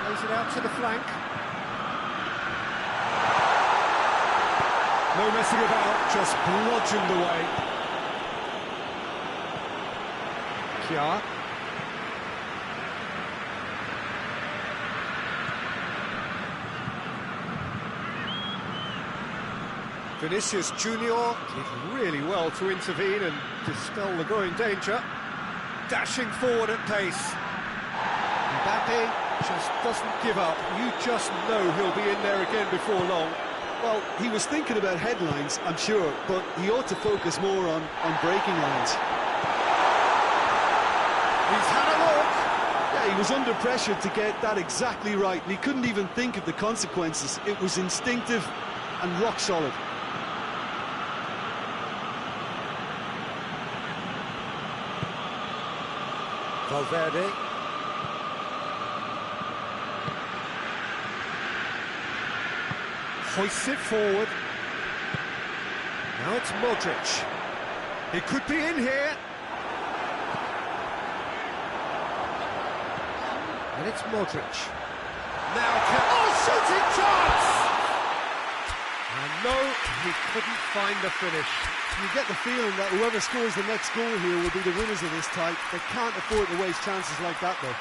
Plays it out to the flank. No messing about, just bludgeoned away. Q.Tan. Vinicius Junior did really well to intervene and dispel the growing danger. Dashing forward at pace. Mbappe just doesn't give up. You just know he'll be in there again before long. Well, he was thinking about headlines, I'm sure, but he ought to focus more on breaking lines. He's had a look. Yeah, he was under pressure to get that exactly right, and he couldn't even think of the consequences. It was instinctive and rock solid. Valverde. Hoists it forward. Now it's Modric. He could be in here. And it's Modric. Now shooting chance! And no, he couldn't find the finish. You get the feeling that whoever scores the next goal here will be the winners of this tie. They can't afford to waste chances like that, though.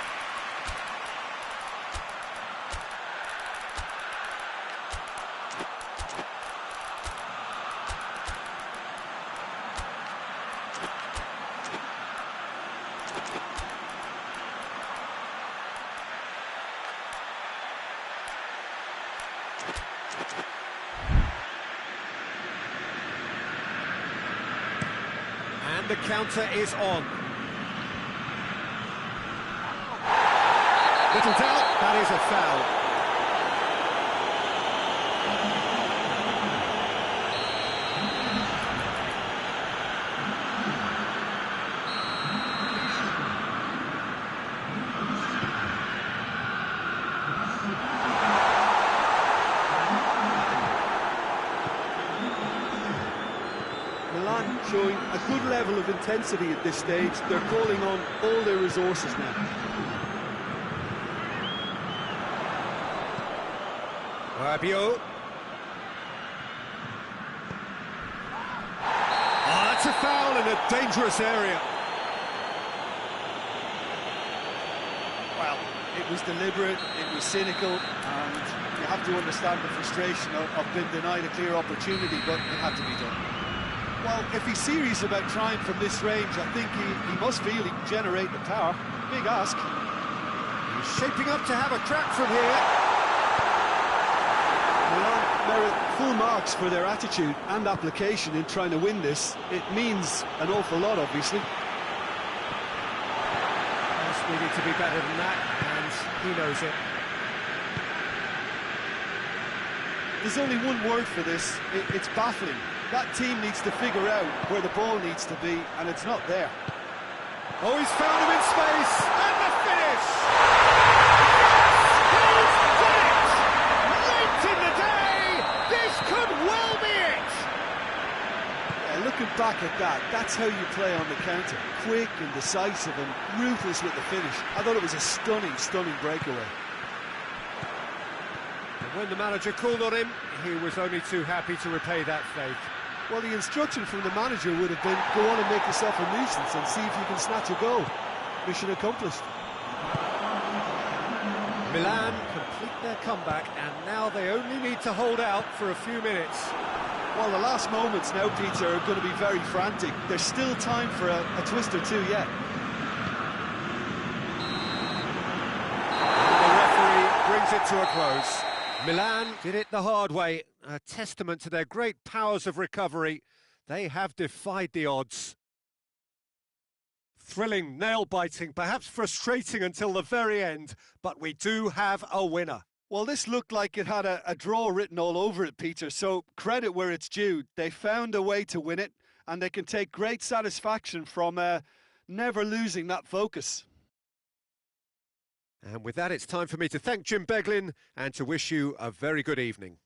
And the counter is on. Little doubt, that is a foul. Milan showing a good level of intensity at this stage. They're calling on all their resources now. Rabiot. Oh, that's a foul in a dangerous area. Well, it was deliberate, it was cynical, and you have to understand the frustration of being denied a clear opportunity, but it had to be done. Well, if he's serious about trying from this range, I think he must feel he can generate the power. Big ask. He's shaping up to have a crack from here. Milan merit full marks for their attitude and application in trying to win this. It means an awful lot, obviously. Yes, we need to be better than that, and he knows it. There's only one word for this. It's baffling. That team needs to figure out where the ball needs to be, and it's not there. Oh, he's found him in space, and the finish! He's done it! Late in the day, this could well be it! Yeah, looking back at that, that's how you play on the counter. Quick and decisive and ruthless with the finish. I thought it was a stunning, stunning breakaway. And when the manager called on him, he was only too happy to repay that faith. Well, the instruction from the manager would have been, go on and make yourself a nuisance and see if you can snatch a goal. Mission accomplished. Milan complete their comeback, and now they only need to hold out for a few minutes. Well, the last moments now, Peter, are going to be very frantic. There's still time for a twist or two yet. And the referee brings it to a close. Milan did it the hard way, a testament to their great powers of recovery. They have defied the odds. Thrilling, nail-biting, perhaps frustrating until the very end, but we do have a winner. Well, this looked like it had a draw written all over it, Peter, so credit where it's due. They found a way to win it, and they can take great satisfaction from never losing that focus. And with that, it's time for me to thank Jim Beglin and to wish you a very good evening.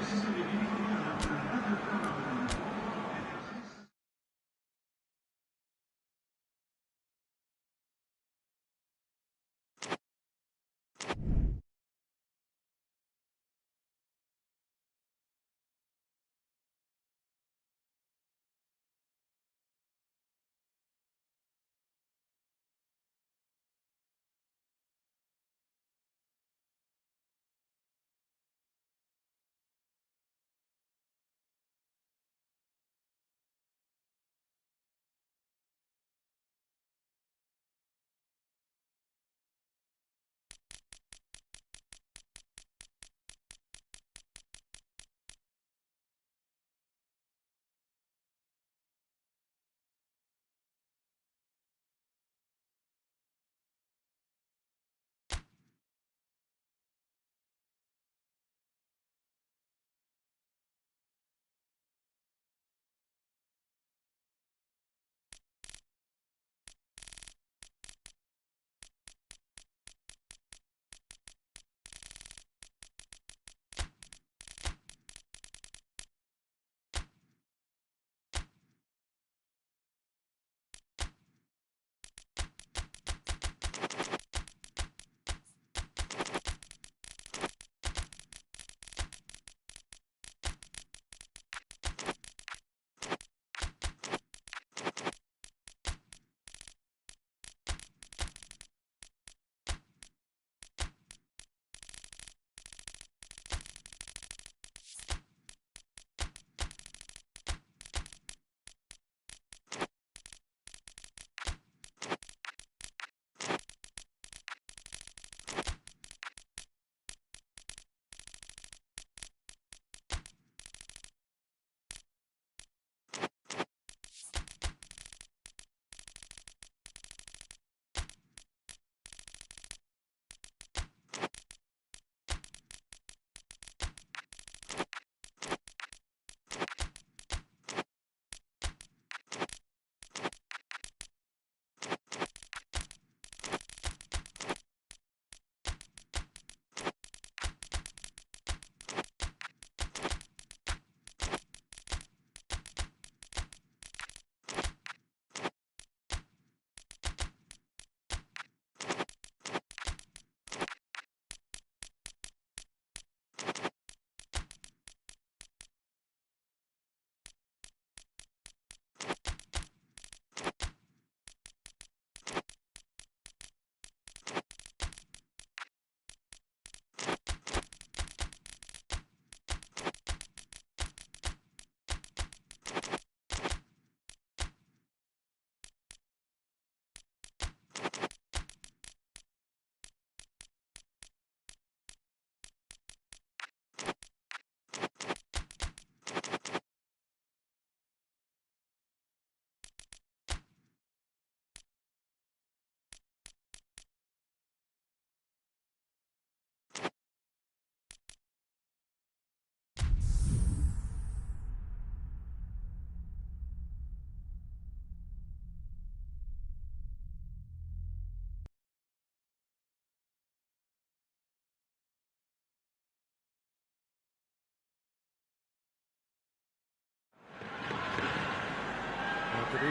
Good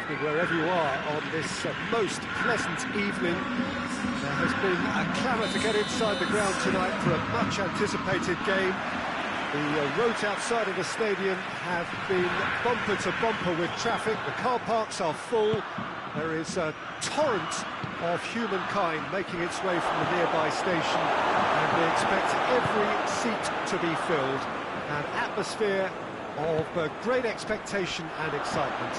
evening wherever you are on this most pleasant evening. There has been a clamour to get inside the ground tonight for a much-anticipated game. The roads outside of the stadium have been bumper to bumper with traffic. The car parks are full. There is a torrent of humankind making its way from the nearby station, and we expect every seat to be filled. An atmosphere of great expectation and excitement.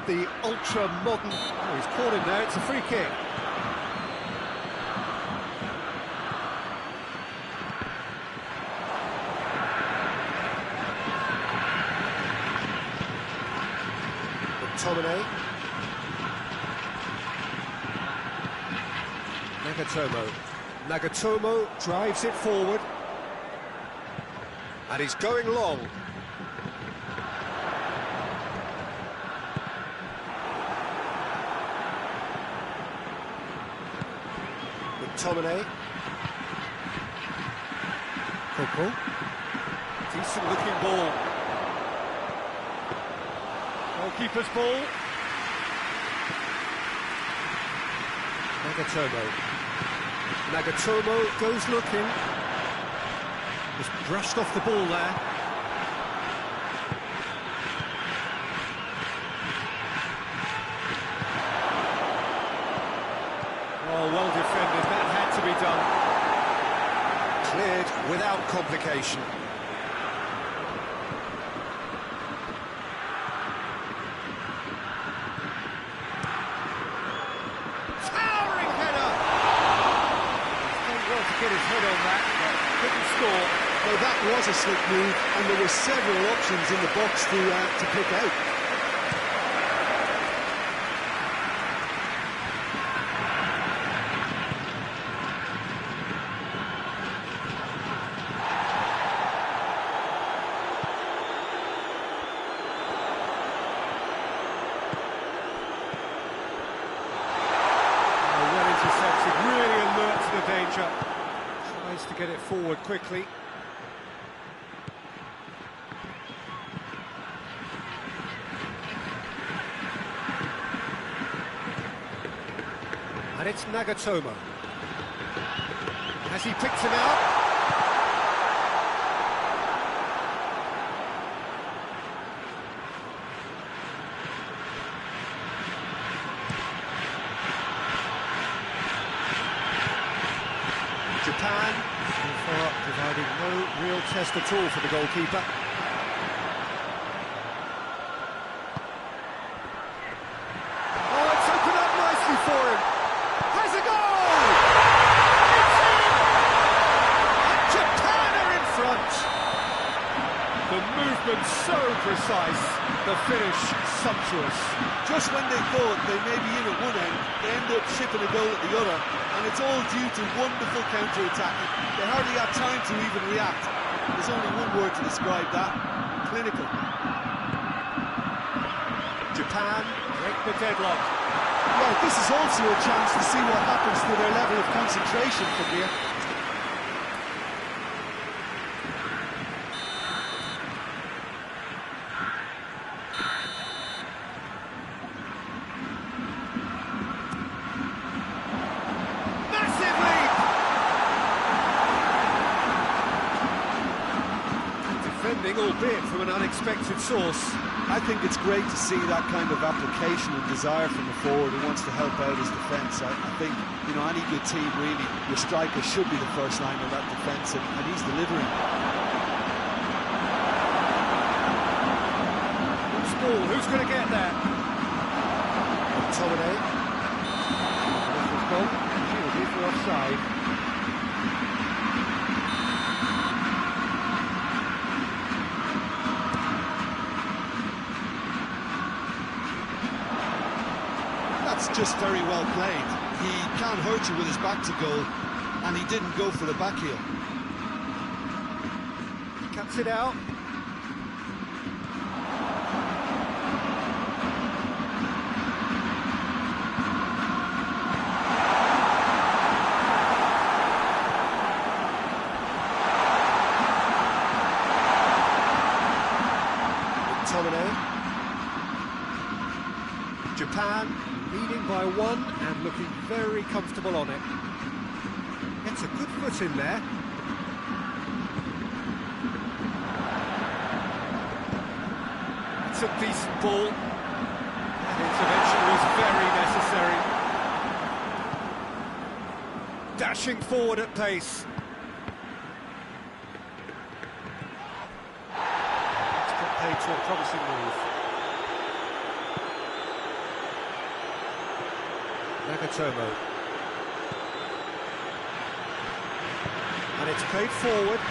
The ultra-modern... Oh, he's caught him there, it's a free kick. McTominay. Nagatomo drives it forward. And he's going long. McTominay. Coco. Decent looking ball. Goalkeeper's ball. Nagatomo goes looking. Just brushed off the ball there. Oh, well defended. That had to be done. Cleared without complication. Towering header! Did well to get his head on that, but couldn't score. Well, that was a slick move, and there were several options in the box to pick out. Really alert to the danger. Tries to get it forward quickly. And it's Nagatomo. Has he picked him out? P.Tan, so far providing no real test at all for the goalkeeper. Oh, it's opened up nicely for him. Has a goal! It's in! And Japan are in front. The movement so precise, the finish sumptuous. Just when they thought they may be in at one end, they end up shipping a goal at the other, and it's all due to wonderful counter-attacking. They hardly had time to even react. There's only one word to describe that: clinical. Japan break the deadlock. Well, this is also a chance to see what happens to their level of concentration from here. Albeit from an unexpected source. I think it's great to see that kind of application and desire from a forward who wants to help out his defence. I think, you know, any good team, really, your striker should be the first line of that defence, and he's delivering. Loose ball, who's going to get there? McTominay. This was gone. Opportunity for offside. Just very well played. He can't hurt you with his back to goal, and he didn't go for the back heel. Cuts it out. McTominay. Japan leading by one and looking very comfortable on it. Gets a good foot in there. It's a decent ball. That intervention was very necessary. Dashing forward at pace. It's got paid to a promising move. Nagatomo. And it's played forward.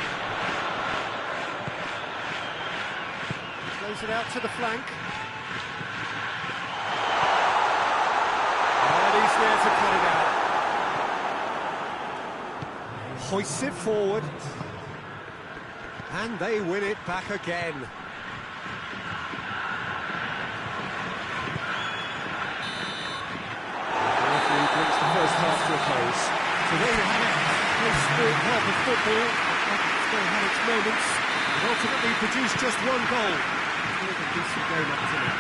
Plays it out to the flank. And he's there to cut it out. Hoists it forward. And they win it back again. Brings the first half to a close. So there you have it. Nice spirit half of football. It's going to have its moments. And ultimately produced just one goal. Still a decent game up to now.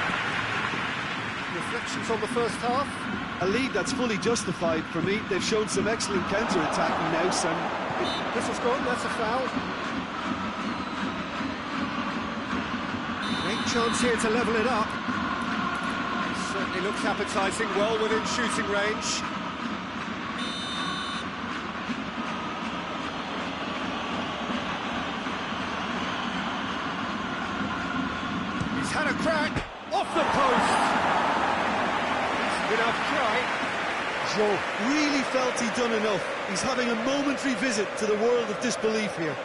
Reflections on the first half? A lead that's fully justified for me. They've shown some excellent counter-attacking now, son. This was gone, that's a foul. Great chance here to level it up. Certainly looks appetising, well within shooting range. He's had a crack off the post. He's been out try. Joe really felt he'd done enough. He's having a momentary visit to the world of disbelief here.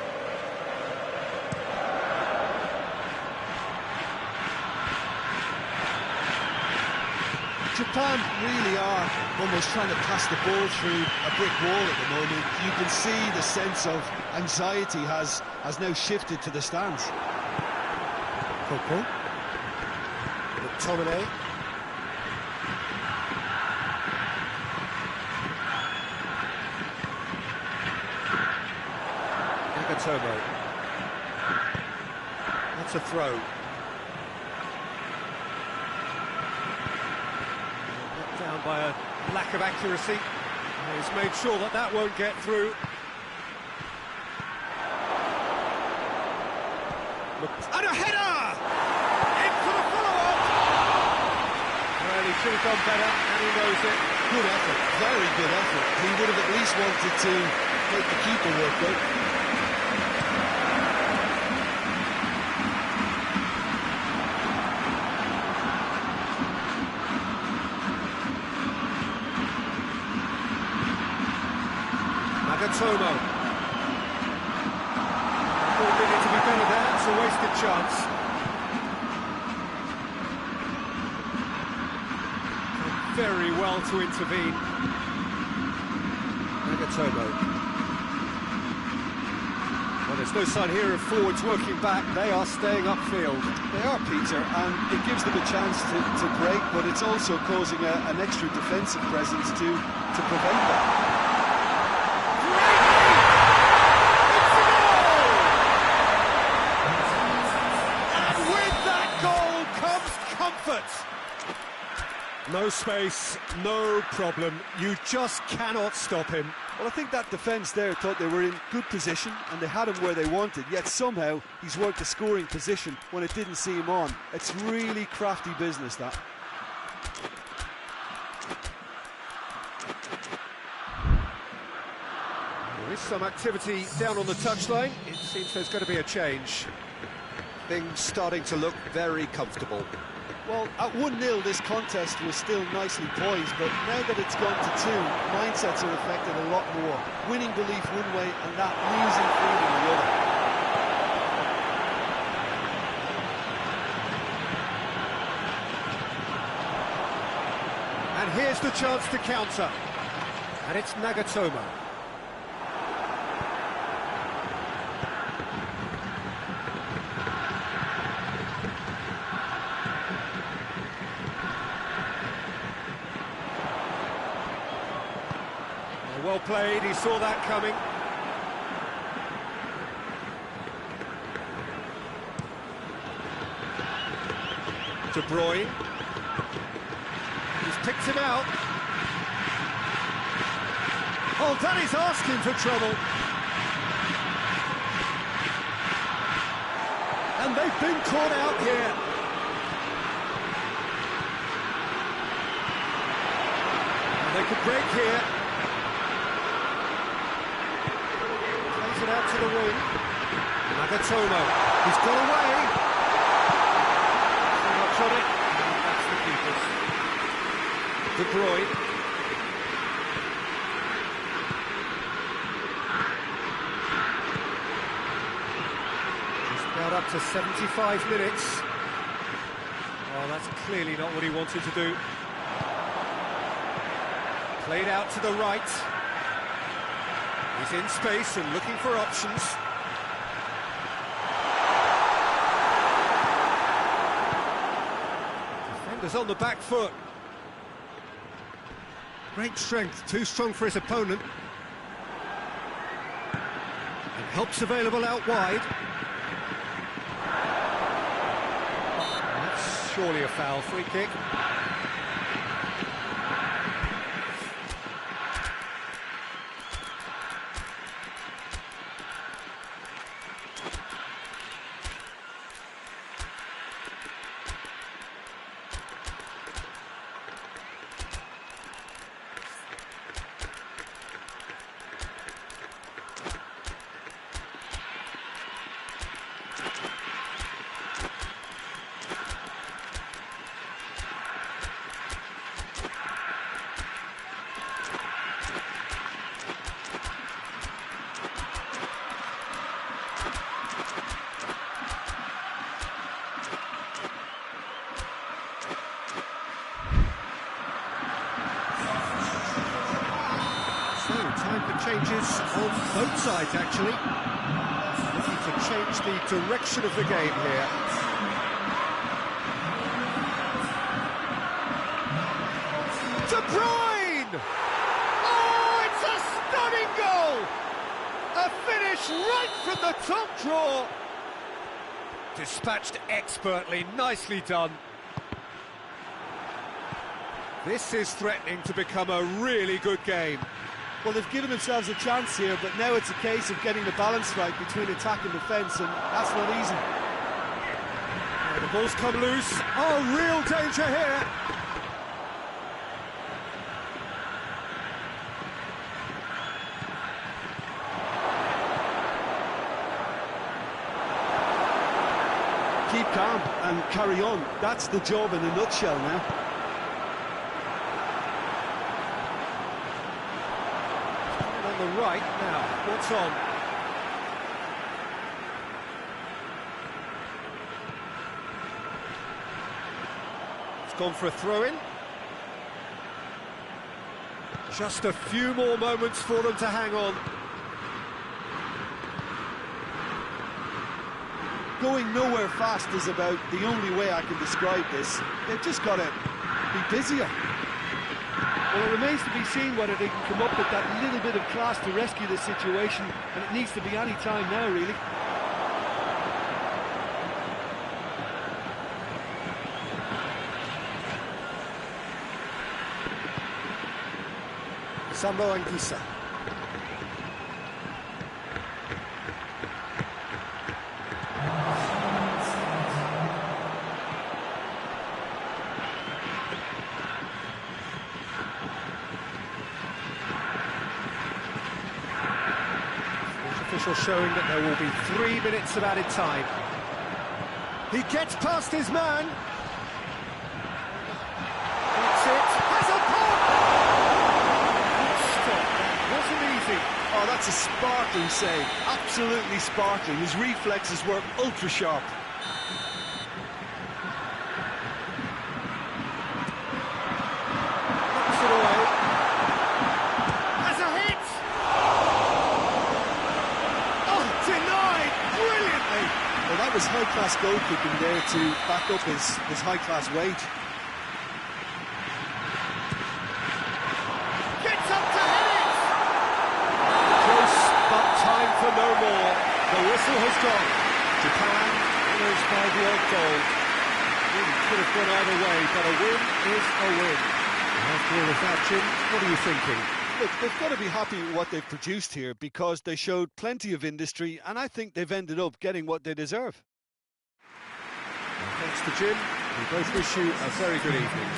Japan really are almost trying to pass the ball through a brick wall at the moment. You can see the sense of anxiety has now shifted to the stands. Coco. McTominay. Nagatomo. That's a throw. Down by a lack of accuracy. He's made sure that that won't get through. And a header! In for the follow-up! Well, he should have done better, and he knows it. Good effort, very good effort. He would have at least wanted to make the keeper work though. Nagatomo. Thought they need to be better there, it's a wasted chance. Very well to intervene. Nagatomo. Well, there's no sign here of forwards working back, they are staying upfield. They are, Peter, and it gives them a chance to break, but it's also causing an extra defensive presence to prevent that. No space, no problem. You just cannot stop him. Well, I think that defence there thought they were in good position and they had him where they wanted, yet somehow he's worked a scoring position when it didn't see him on. It's really crafty business, that. There is some activity down on the touchline. It seems there's going to be a change. Things starting to look very comfortable. Well, at 1-0 this contest was still nicely poised, but now that it's gone to 2, mindsets are affected a lot more. Winning belief one way and that losing freedom the other. And here's the chance to counter. And it's Nagatomo. Well played, he saw that coming. De Bruyne. He's picked him out. Oh, that is asking for trouble. And they've been caught out here. And they could break here. It out to the wing. Nagatomo. He's got away. Too much on it. That's the keepers. De Bruyne. Just about up to 75 minutes. Oh, that's clearly not what he wanted to do. Played out to the right. He's in space and looking for options. Defenders on the back foot. Great strength, too strong for his opponent. And help's available out wide. surely a foul. Free kick. So, time for changes on both sides, actually. Looking to change the direction of the game here. De Bruyne! Oh, it's a stunning goal! A finish right from the top draw. Dispatched expertly, nicely done. This is threatening to become a really good game. Well, they've given themselves a chance here, but now it's a case of getting the balance right between attack and defence, and that's not easy. The ball's come loose. Oh, real danger here. Keep calm and carry on. That's the job in a nutshell now. On the right now, what's on? It's gone for a throw-in. Just a few more moments for them to hang on. Going nowhere fast is about the only way I can describe this. They've just got to be busier. Well, it remains to be seen whether they can come up with that little bit of class to rescue the situation, and it needs to be any time now, really. Sambo Anguissa. Official showing that there will be 3 minutes of added time. He gets past his man. That's it. Has a pop! Stop. That wasn't easy. Oh, that's a sparkling save. Absolutely sparkling. His reflexes were ultra sharp. Knocks it away. Has a hit! Oh, denied brilliantly! Well, that was high-class goalkeeping there to back up his high-class wage. Gets up to hit it! Close, but time for no more. The whistle has gone. Japan winners by the odd goal. Really could have gone either way, but a win is a win. After all of that, Jim, what are you thinking? Look, they've got to be happy with what they've produced here because they showed plenty of industry, and I think they've ended up getting what they deserve. Thanks to Jim. We both wish you a very good evening.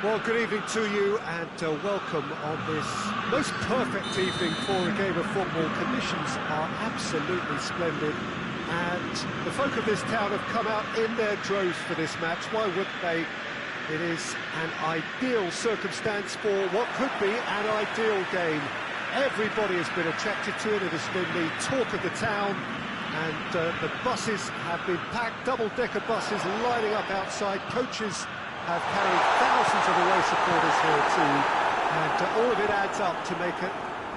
Well, good evening to you and welcome on this most perfect evening for a game of football. Conditions are absolutely splendid and the folk of this town have come out in their droves for this match. Why wouldn't they? It is an ideal circumstance for what could be an ideal game. Everybody has been attracted to it. It has been the talk of the town, and the buses have been packed, double-decker buses lining up outside. Coaches have carried thousands of away supporters here too, and all of it adds up to make a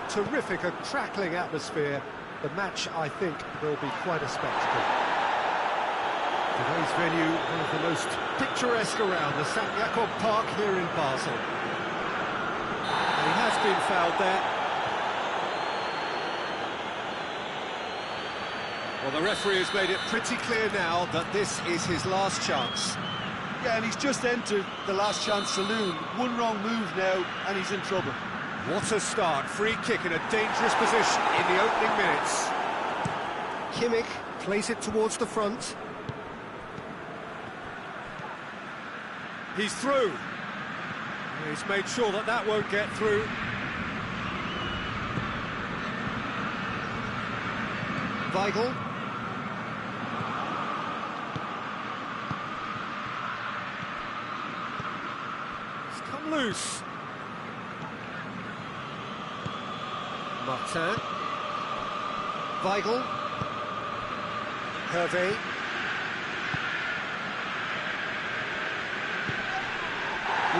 terrific, a crackling atmosphere. The match, I think, will be quite a spectacle. Today's venue, one of the most picturesque around, the St. Jakob Park here in Basel. And he has been fouled there. Well, the referee has made it pretty clear now that this is his last chance. Yeah, and he's just entered the last chance saloon. One wrong move now, and he's in trouble. What a start. Free kick in a dangerous position in the opening minutes. Kimmich plays it towards the front. He's through. He's made sure that that won't get through. Weigl. It's come loose. P.Tan. Weigl. Hervé.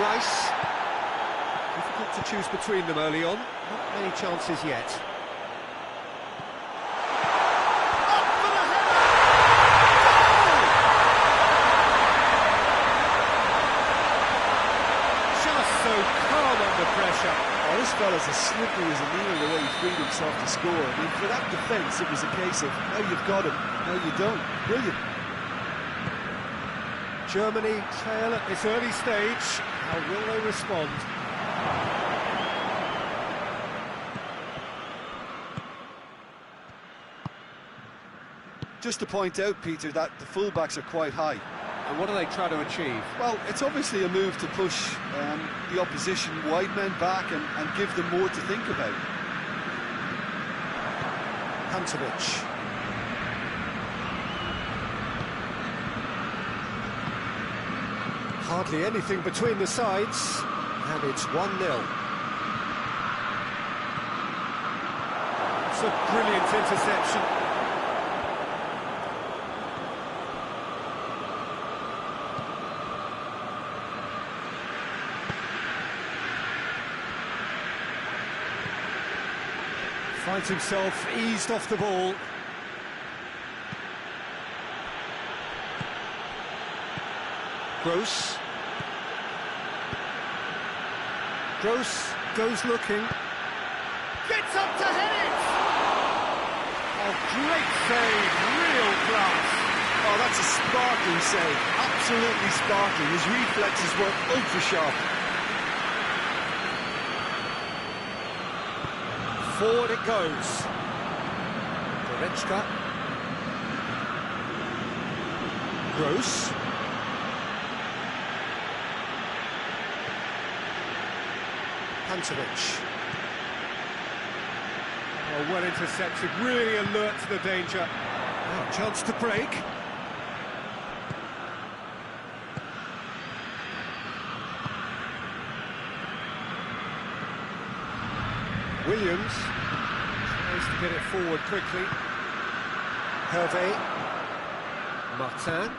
Rice. Difficult to choose between them early on. Not many chances yet. Up for the header! Goal! Just so calm under pressure. Oh, this fella's as slippery as a needle the way he freed himself to score. I mean, for that defence, it was a case of, now you've got him, now you don't. Brilliant. Germany trail at this early stage. How will they respond? Just to point out, Peter, that the fullbacks are quite high. And what do they try to achieve? Well, it's obviously a move to push the opposition wide men back and give them more to think about. Pantovic. Hardly anything between the sides, and it's 1-0. It's a brilliant interception. Finds himself eased off the ball. Gross. Gross goes looking. Gets up to head it! Oh, great save, real class. Oh, that's a sparkling save, absolutely sparkling. His reflexes were ultra sharp. Forward it goes. Goretzka. Gross. Pantovic. Oh, well intercepted, really alert to the danger. Oh, chance to break. Williams tries to get it forward quickly. Hervé. P.Tan.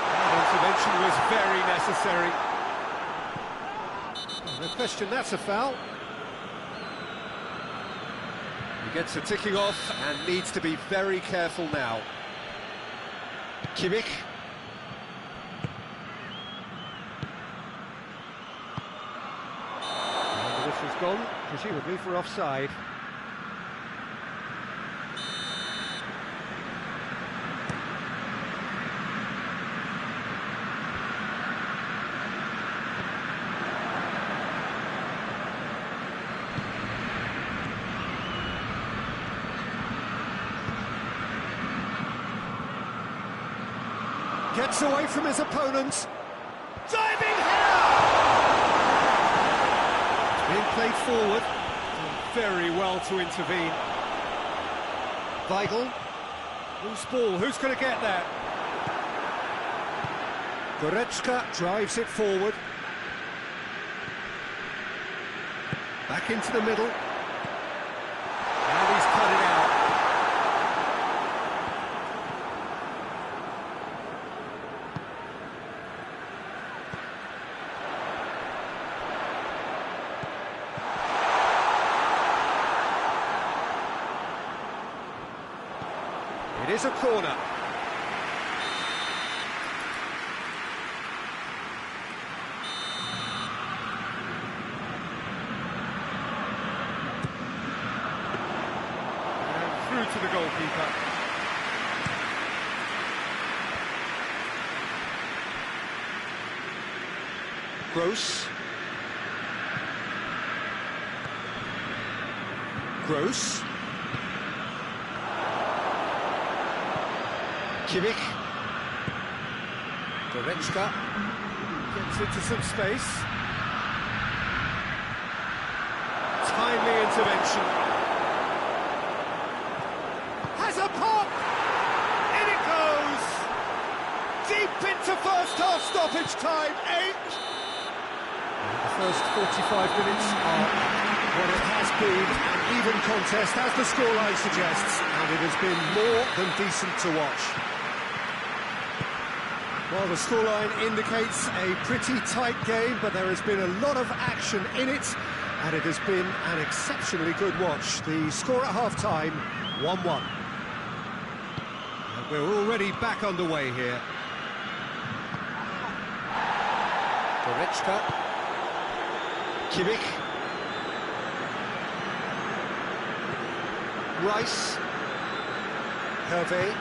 That intervention was very necessary. No question, that's a foul. He gets a ticking off and needs to be very careful now. Kimmich. And the whistle's gone, presumably for offside. Gets away from his opponent. Diving header! played forward. Very well to intervene. Weigl. Loose ball, who's going to get there? Goretzka drives it forward. Back into the middle. And he's cut it out. It is a corner. And through to the goalkeeper. Gross. Gross. Kimmich. Goretzka gets into some space. Timely intervention. Has a pop! In it goes! Deep into first half stoppage time, 8! The first 45 minutes are what it has been, an even contest, as the scoreline suggests, and it has been more than decent to watch. Well, the scoreline indicates a pretty tight game, but there has been a lot of action in it, and it has been an exceptionally good watch. The score at half-time, 1-1. And we're already back underway here. Goretzka. Kimmich. Rice. Hervé.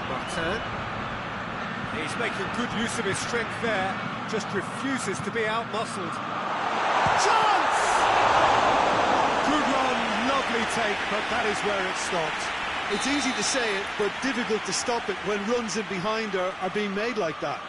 P.Tan. He's making good use of his strength there, just refuses to be out-muscled. Chance! Good run, lovely take, but that is where it stopped. It's easy to say it, but difficult to stop it when runs in behind are being made like that.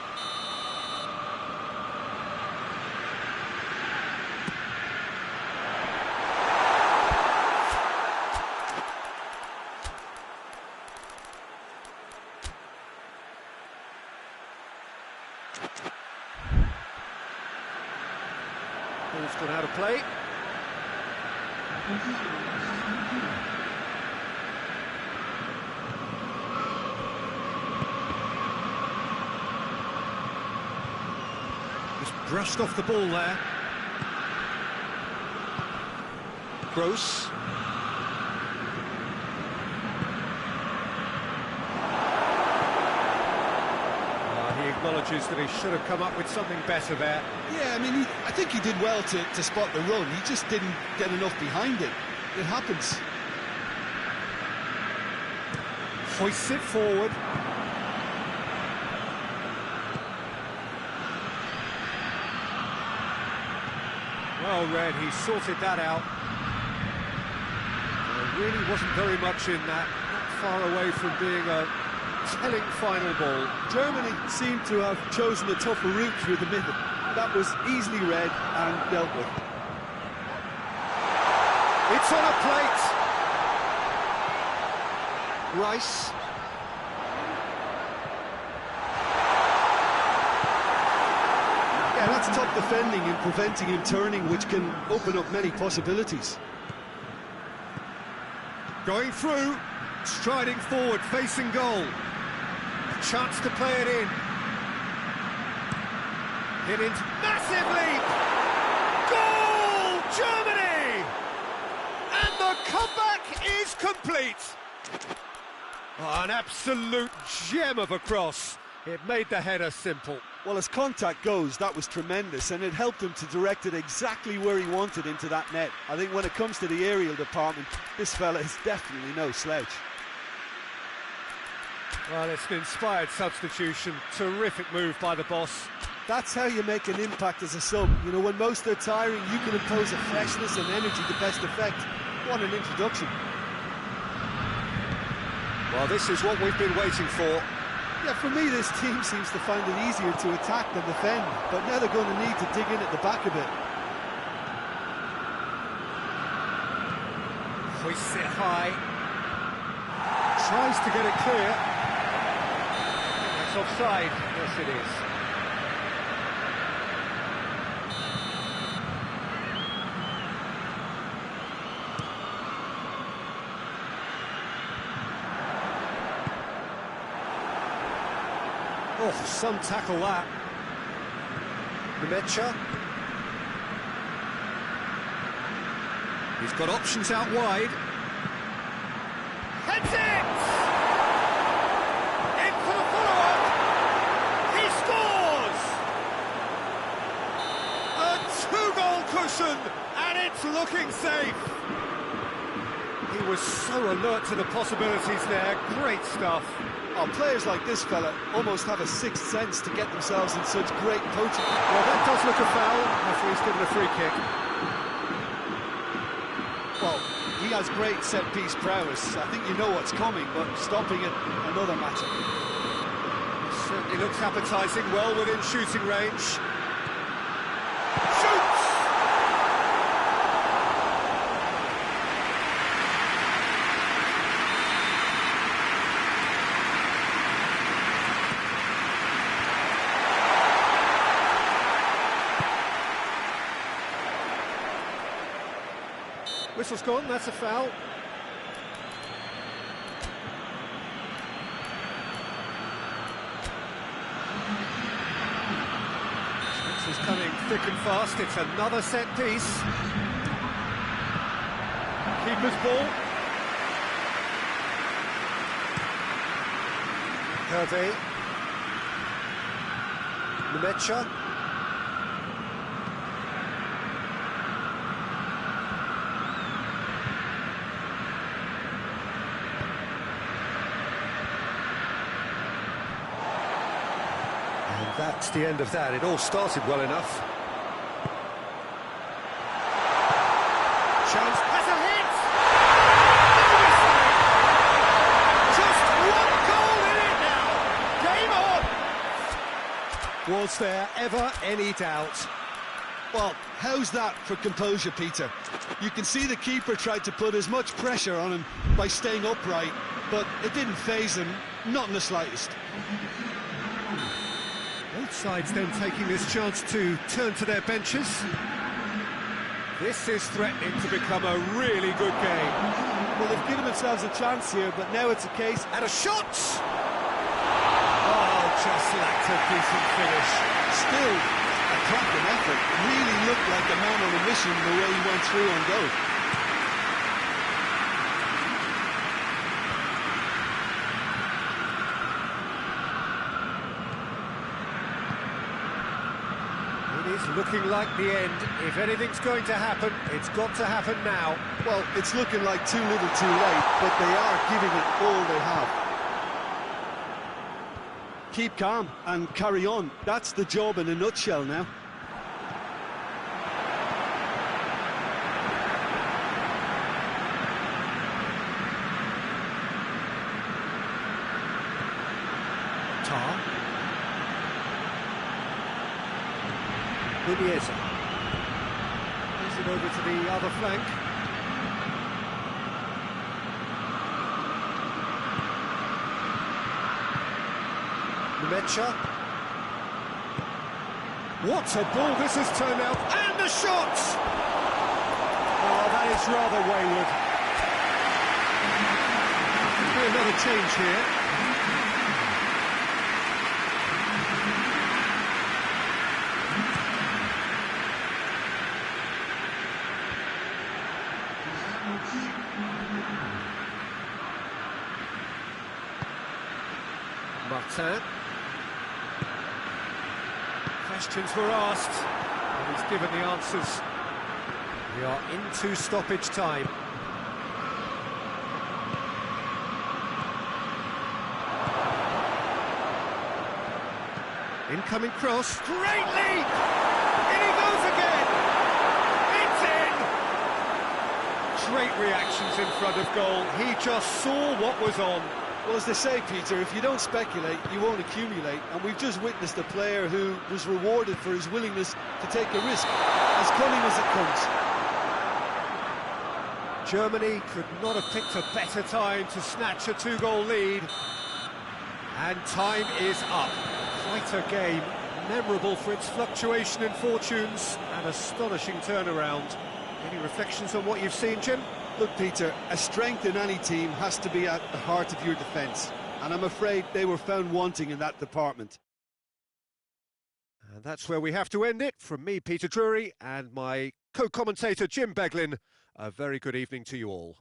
Ball's gone out of play. Just brushed off the ball there. Gross. He acknowledges that he should have come up with something better there. Yeah, I mean, I think he did well to spot the run. He just didn't get enough behind it. It happens. Hoists it forward. Well read, he sorted that out. There really wasn't very much in that, not far away from being a telling final ball. Germany seemed to have chosen a tougher route through the middle. That was easily read and dealt with. It's on a plate. Rice. Yeah, that's top defending and preventing him turning, which can open up many possibilities. Going through, striding forward, facing goal. A chance to play it in. Hit into massive leap! Goal! Germany! And the comeback is complete! Oh, an absolute gem of a cross. It made the header simple. Well, as contact goes, that was tremendous, and it helped him to direct it exactly where he wanted into that net. I think when it comes to the aerial department, this fella is definitely no slouch. Well, it's an inspired substitution. Terrific move by the boss. That's how you make an impact as a sub. You know, when most are tiring, you can impose a freshness and energy to best effect. What an introduction. Well, this is what we've been waiting for. Yeah, for me, this team seems to find it easier to attack than defend, but now they're going to need to dig in at the back a bit. Hoists it high. Tries to get it clear. That's offside. Yes, it is. Oh, some tackle that. Diachi. He's got options out wide. Heads it! In for the follow-up. He scores! A two-goal cushion, and it's looking safe. He was so alert to the possibilities there. Great stuff. Oh, players like this fella almost have a sixth sense to get themselves in such great coaching. Well, that does look a foul. Referee's given a free kick. Well, he has great set-piece prowess. I think you know what's coming, but stopping it, another matter. Certainly looks appetising, well within shooting range. Shoots! Whistle's gone, that's a foul. This is coming thick and fast, it's another set piece. Keeper's ball. Hervé. Diachi. That's the end of that. It all started well enough. Chance. That's a hit! Just one goal in it now. Game on! Was there ever any doubt? Well, how's that for composure, Peter? You can see the keeper tried to put as much pressure on him by staying upright, but it didn't faze him, not in the slightest. Both sides then taking this chance to turn to their benches. This is threatening to become a really good game. Well, they've given themselves a chance here, but now it's a case... And a shot! Oh, just lacked a decent finish. Still, a cracking effort. Really looked like a man on a mission the way he went through on goal. It's looking like the end. If anything's going to happen, it's got to happen now. Well, it's looking like too little too late, but they are giving it all they have. Keep calm and carry on. That's the job in a nutshell now. Tar. Muniesa. Moves it over to the other flank. Diachi. What a ball this has turned out, and the shot! Oh, that is rather wayward. Could be another change here. P.Tan. Questions were asked, and he's given the answers. We are into stoppage time. Incoming cross. Great leap! In he goes again! It's in! Great reactions in front of goal. He just saw what was on. Well, as they say, Peter, if you don't speculate, you won't accumulate. And we've just witnessed a player who was rewarded for his willingness to take a risk, as cunning as it comes. Germany could not have picked a better time to snatch a 2-goal lead. And time is up. Quite a game, memorable for its fluctuation in fortunes and astonishing turnaround. Any reflections on what you've seen, Jim? Look, Peter, a strength in any team has to be at the heart of your defence, and I'm afraid they were found wanting in that department. And that's where we have to end it. From me, Peter Drury, and my co-commentator, Jim Beglin, a very good evening to you all.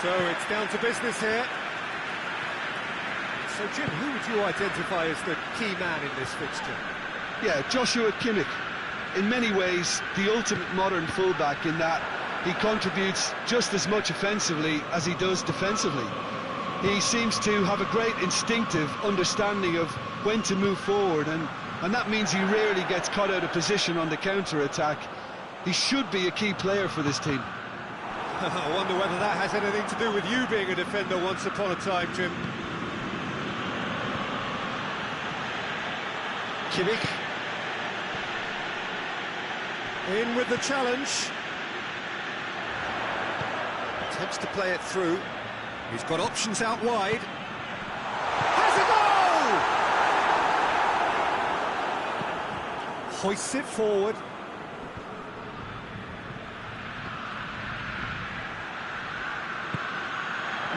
So it's down to business here. So Jim, who would you identify as the key man in this fixture? Yeah, Joshua Kimmich. In many ways, the ultimate modern fullback in that he contributes just as much offensively as he does defensively. He seems to have a great instinctive understanding of when to move forward, and that means he rarely gets caught out of position on the counter-attack. He should be a key player for this team. I wonder whether that has anything to do with you being a defender once upon a time, Jim. Kimmich. In with the challenge. Attempts to play it through. He's got options out wide. Has a goal! Hoists it forward.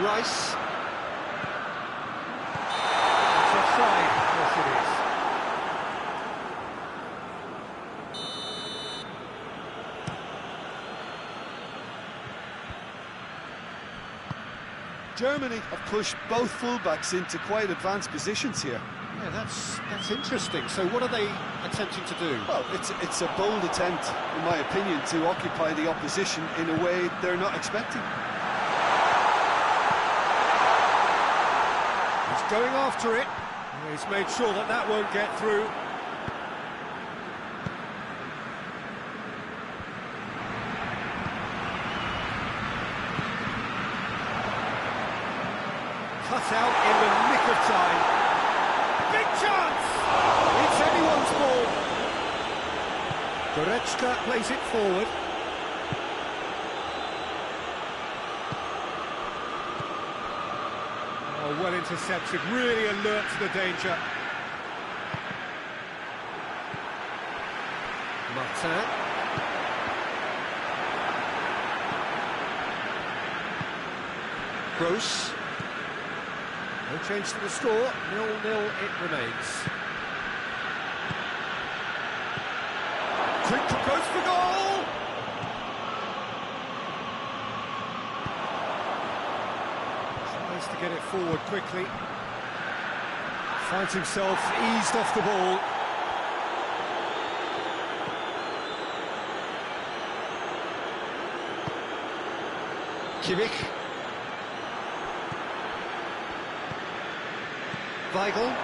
Rice. It's offside. Yes, it is. Germany have pushed both fullbacks into quite advanced positions here. Yeah, that's interesting. So what are they attempting to do? Well, it's a bold attempt, in my opinion, to occupy the opposition in a way they're not expecting. He's going after it. He's made sure that that won't get through. Cut out in the nick of time. Big chance! It's anyone's ball. Goretzka plays it forward. Oh, well intercepted, really alert to the danger. P.Tan. Gross. No change to the score, 0-0 it remains. Quick approach for goal! Tries to get it forward quickly. Finds himself eased off the ball. Kimmich. Weigl.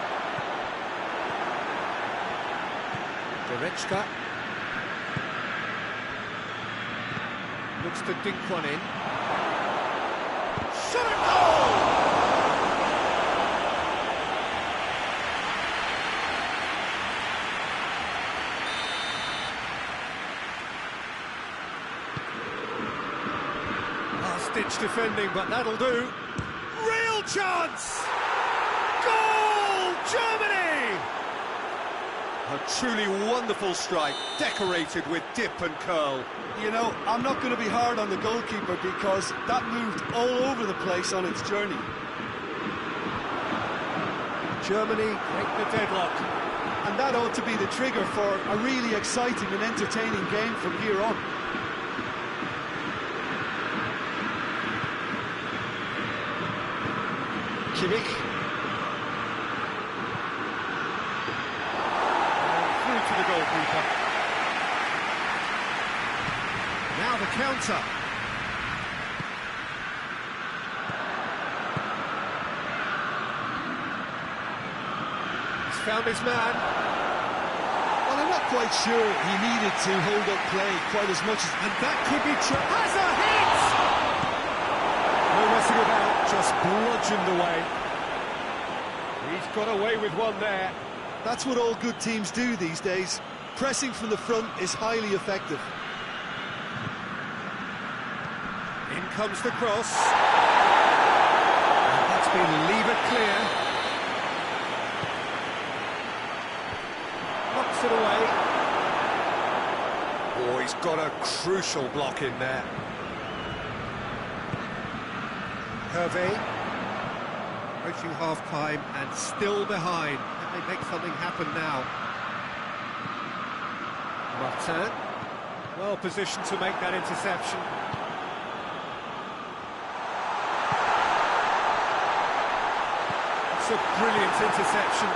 Goretzka. Looks to dink one in. Shot and goal! Last-ditch defending, but that'll do. Real chance! Goal! Germany! A truly wonderful strike, decorated with dip and curl. You know, I'm not going to be hard on the goalkeeper because that moved all over the place on its journey. Germany break the deadlock. And that ought to be the trigger for a really exciting and entertaining game from here on. Kimmich. Through to the goalkeeper. Now the counter. He's found his man. Well, I'm not quite sure he needed to hold up play quite as much as... And that could be true. Has a hit! No messing about, just bludgeoned away. He's got away with one there. That's what all good teams do these days. Pressing from the front is highly effective. In comes the cross. And that's been levered clear. Knocks it away. Oh, he's got a crucial block in there. Hervé. Approaching half-time and still behind. Can they make something happen now? Martin. Well positioned to make that interception. It's a brilliant interception.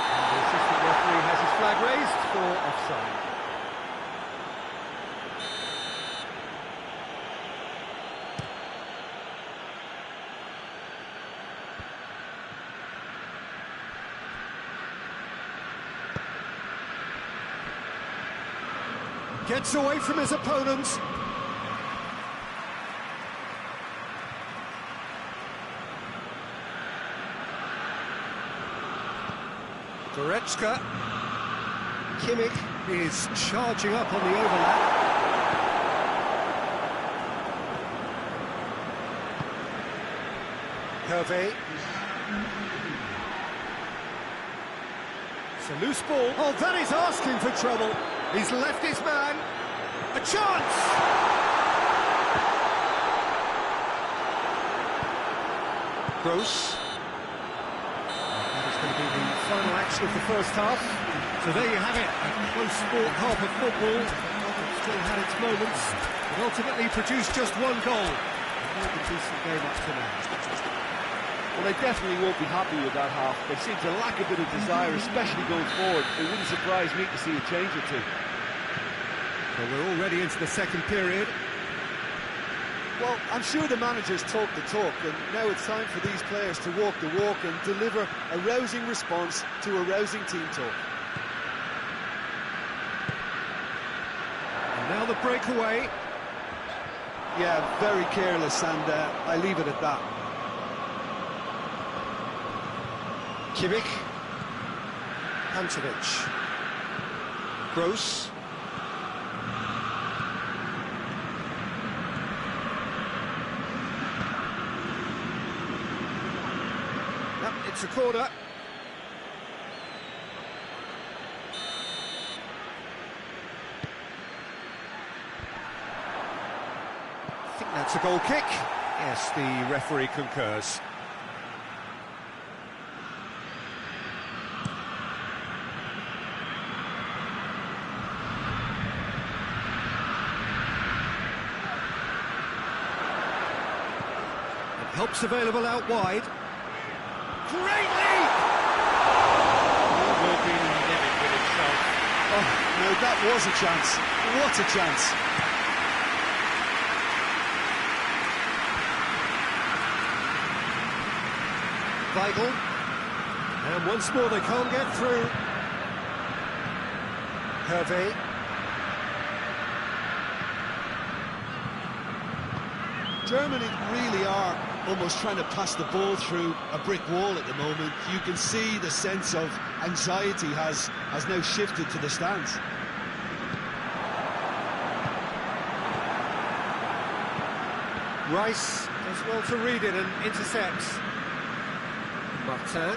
And the assistant referee has his flag raised for offside. Gets away from his opponents. Goretzka. Kimmich is charging up on the overlap. Hervé. It's a loose ball. Oh, that is asking for trouble. He's left his man. A chance! Gross. That is going to be the final action of the first half. So there you have it, a close sport half of football. It still had its moments, but ultimately produced just one goal. A decent game up to now. Well, they definitely won't be happy with that half. They seem to lack a bit of desire, especially going forward. It wouldn't surprise me to see a change or two. So we're already into the second period. Well, I'm sure the managers talk the talk, and now it's time for these players to walk the walk and deliver a rousing response to a rousing team talk. And now the breakaway. Yeah, very careless, and I leave it at that. Kimmich. Pantovic. Gross. Yep, it's a corner. I think that's a goal kick. Yes, the referee concurs. And help's available out wide. Great lead! Will be in the limit with itself. Oh, no, that was a chance. What a chance. Vital. And once more they can't get through. Hervé. Germany really are almost trying to pass the ball through a brick wall at the moment. You can see the sense of anxiety has now shifted to the stands. Rice does well to read it and intercepts. P.Tan.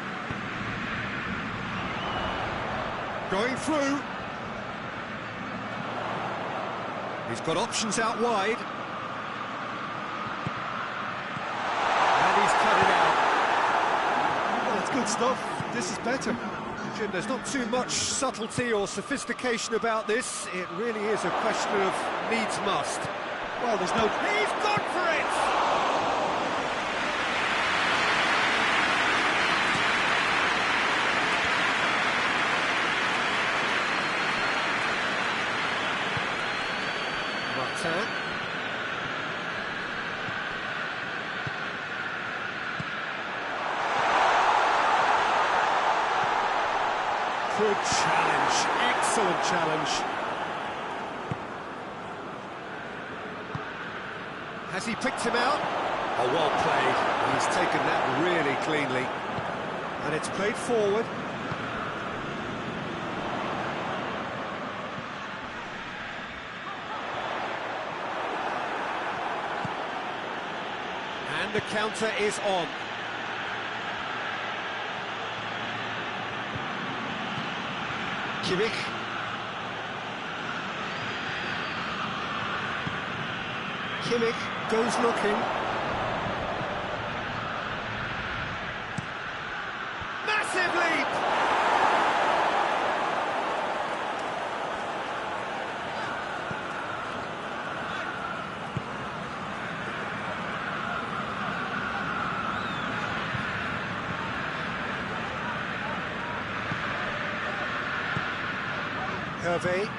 Going through. He's got options out wide. And he's cut it out. Well, that's good stuff. This is better. Jim, there's not too much subtlety or sophistication about this. It really is a question of needs must. Well, there's no... He's gone for it! P.Tan. Good challenge, excellent challenge. Has he picked him out? Oh, well played. He's taken that really cleanly. And it's played forward. And the counter is on. Kimmich. Kimmich goes looking. Massive leap! Hervé.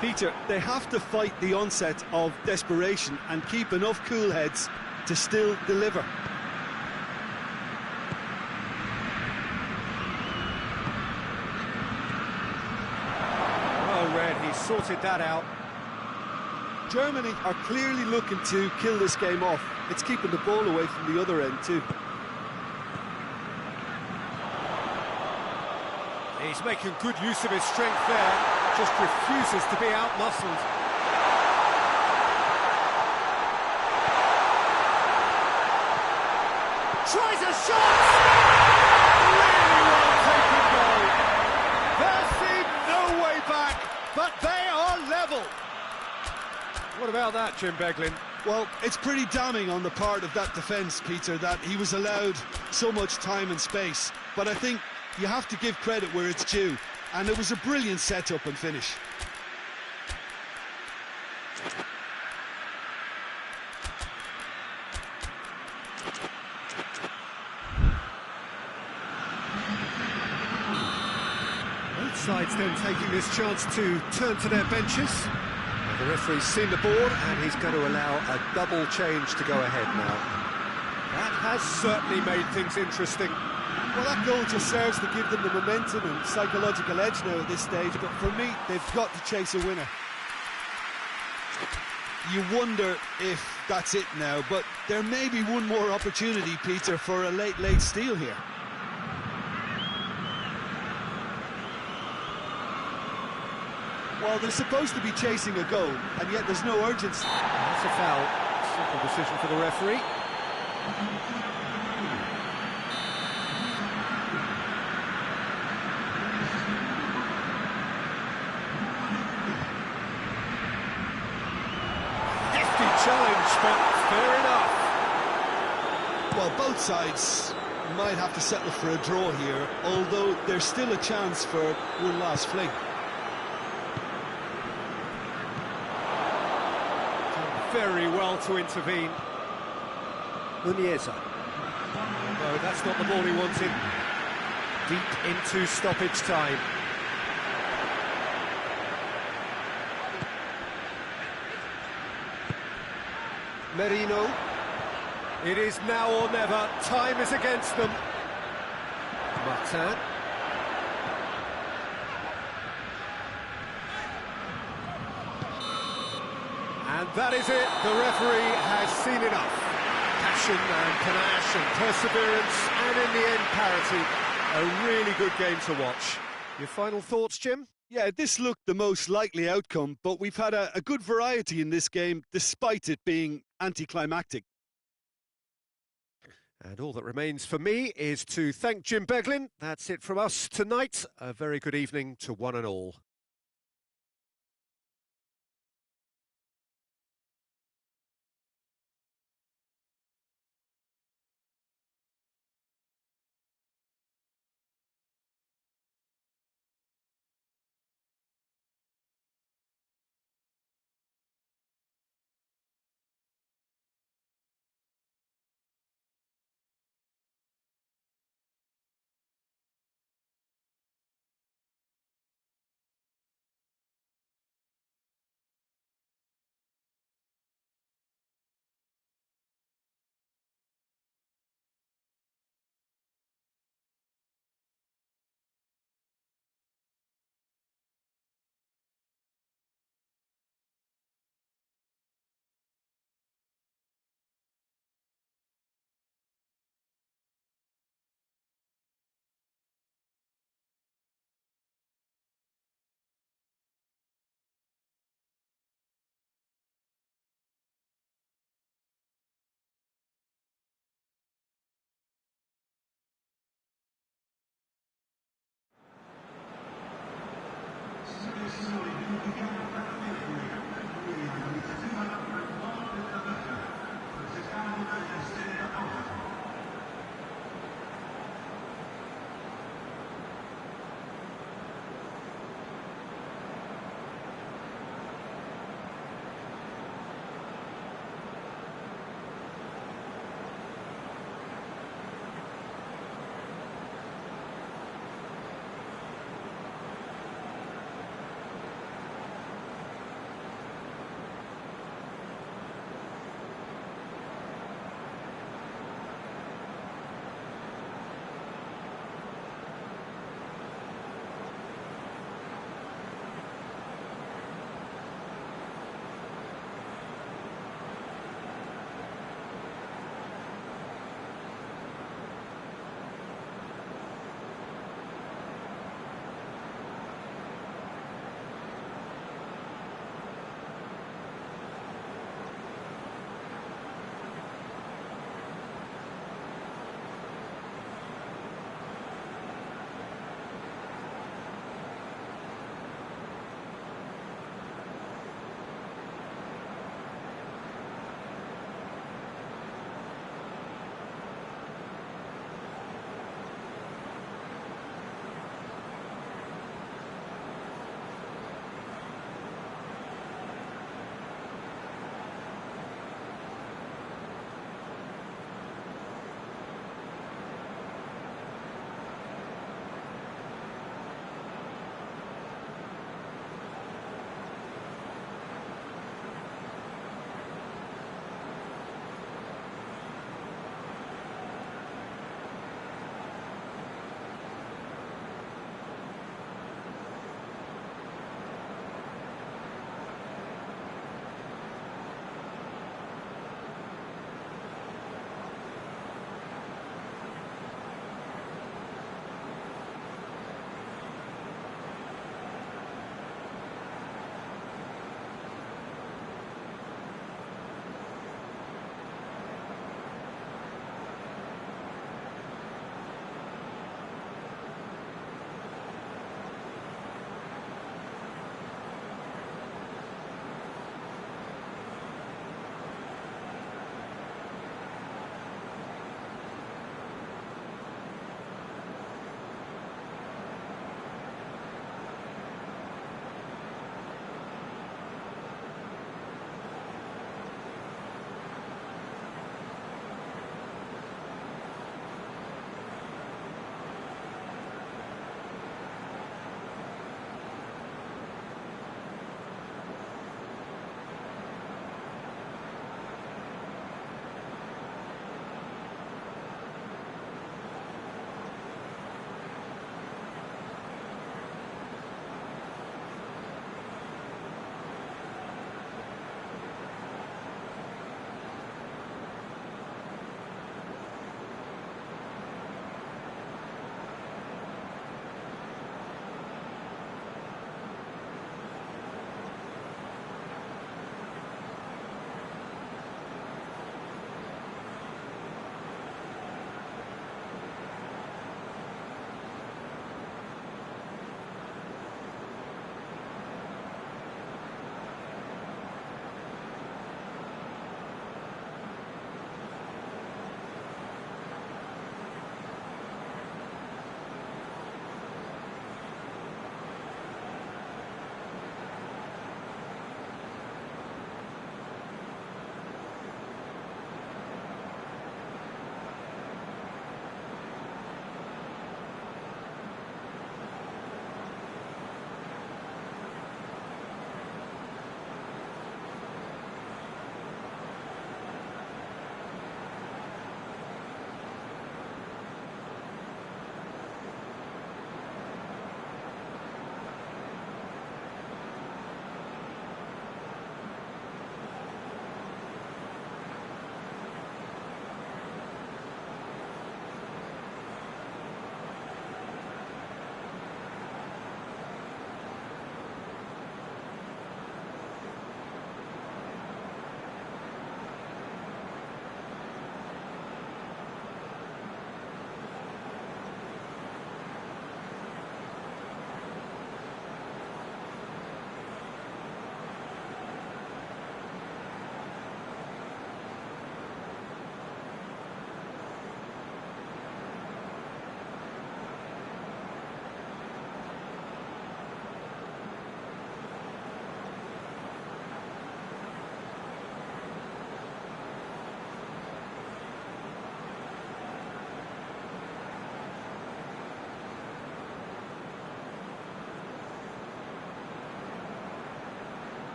Peter, they have to fight the onset of desperation and keep enough cool heads to still deliver. Well read, he sorted that out. Germany are clearly looking to kill this game off. It's keeping the ball away from the other end too. He's making good use of his strength there, just refuses to be out-muscled. Tries a shot! Really well taken goal. There seemed no way back, but they are level. What about that, Jim Beglin? Well, it's pretty damning on the part of that defence, Peter, that he was allowed so much time and space. But I think you have to give credit where it's due, and it was a brilliant setup and finish. Both sides then taking this chance to turn to their benches. The referee's seen the board and he's going to allow a double change to go ahead now. That has certainly made things interesting. Well, that goal just serves to give them the momentum and psychological edge now at this stage, but for me, they've got to chase a winner. You wonder if that's it now, but there may be one more opportunity, Peter, for a late steal here. Well, they're supposed to be chasing a goal, and yet there's no urgency. That's a foul. Simple decision for the referee. Fair enough. Well, both sides might have to settle for a draw here, although there's still a chance for one last fling. Done very well to intervene. Muniesa. No, that's not the ball he wanted. Deep into stoppage time. Merino. It is now or never. Time is against them. Martin. And that is it. The referee has seen enough. Passion and panache and perseverance, and in the end, parity. A really good game to watch. Your final thoughts, Jim? Yeah, this looked the most likely outcome, but we've had a good variety in this game, despite it being anticlimactic. And all that remains for me is to thank Jim Beglin. That's it from us tonight. A very good evening to one and all.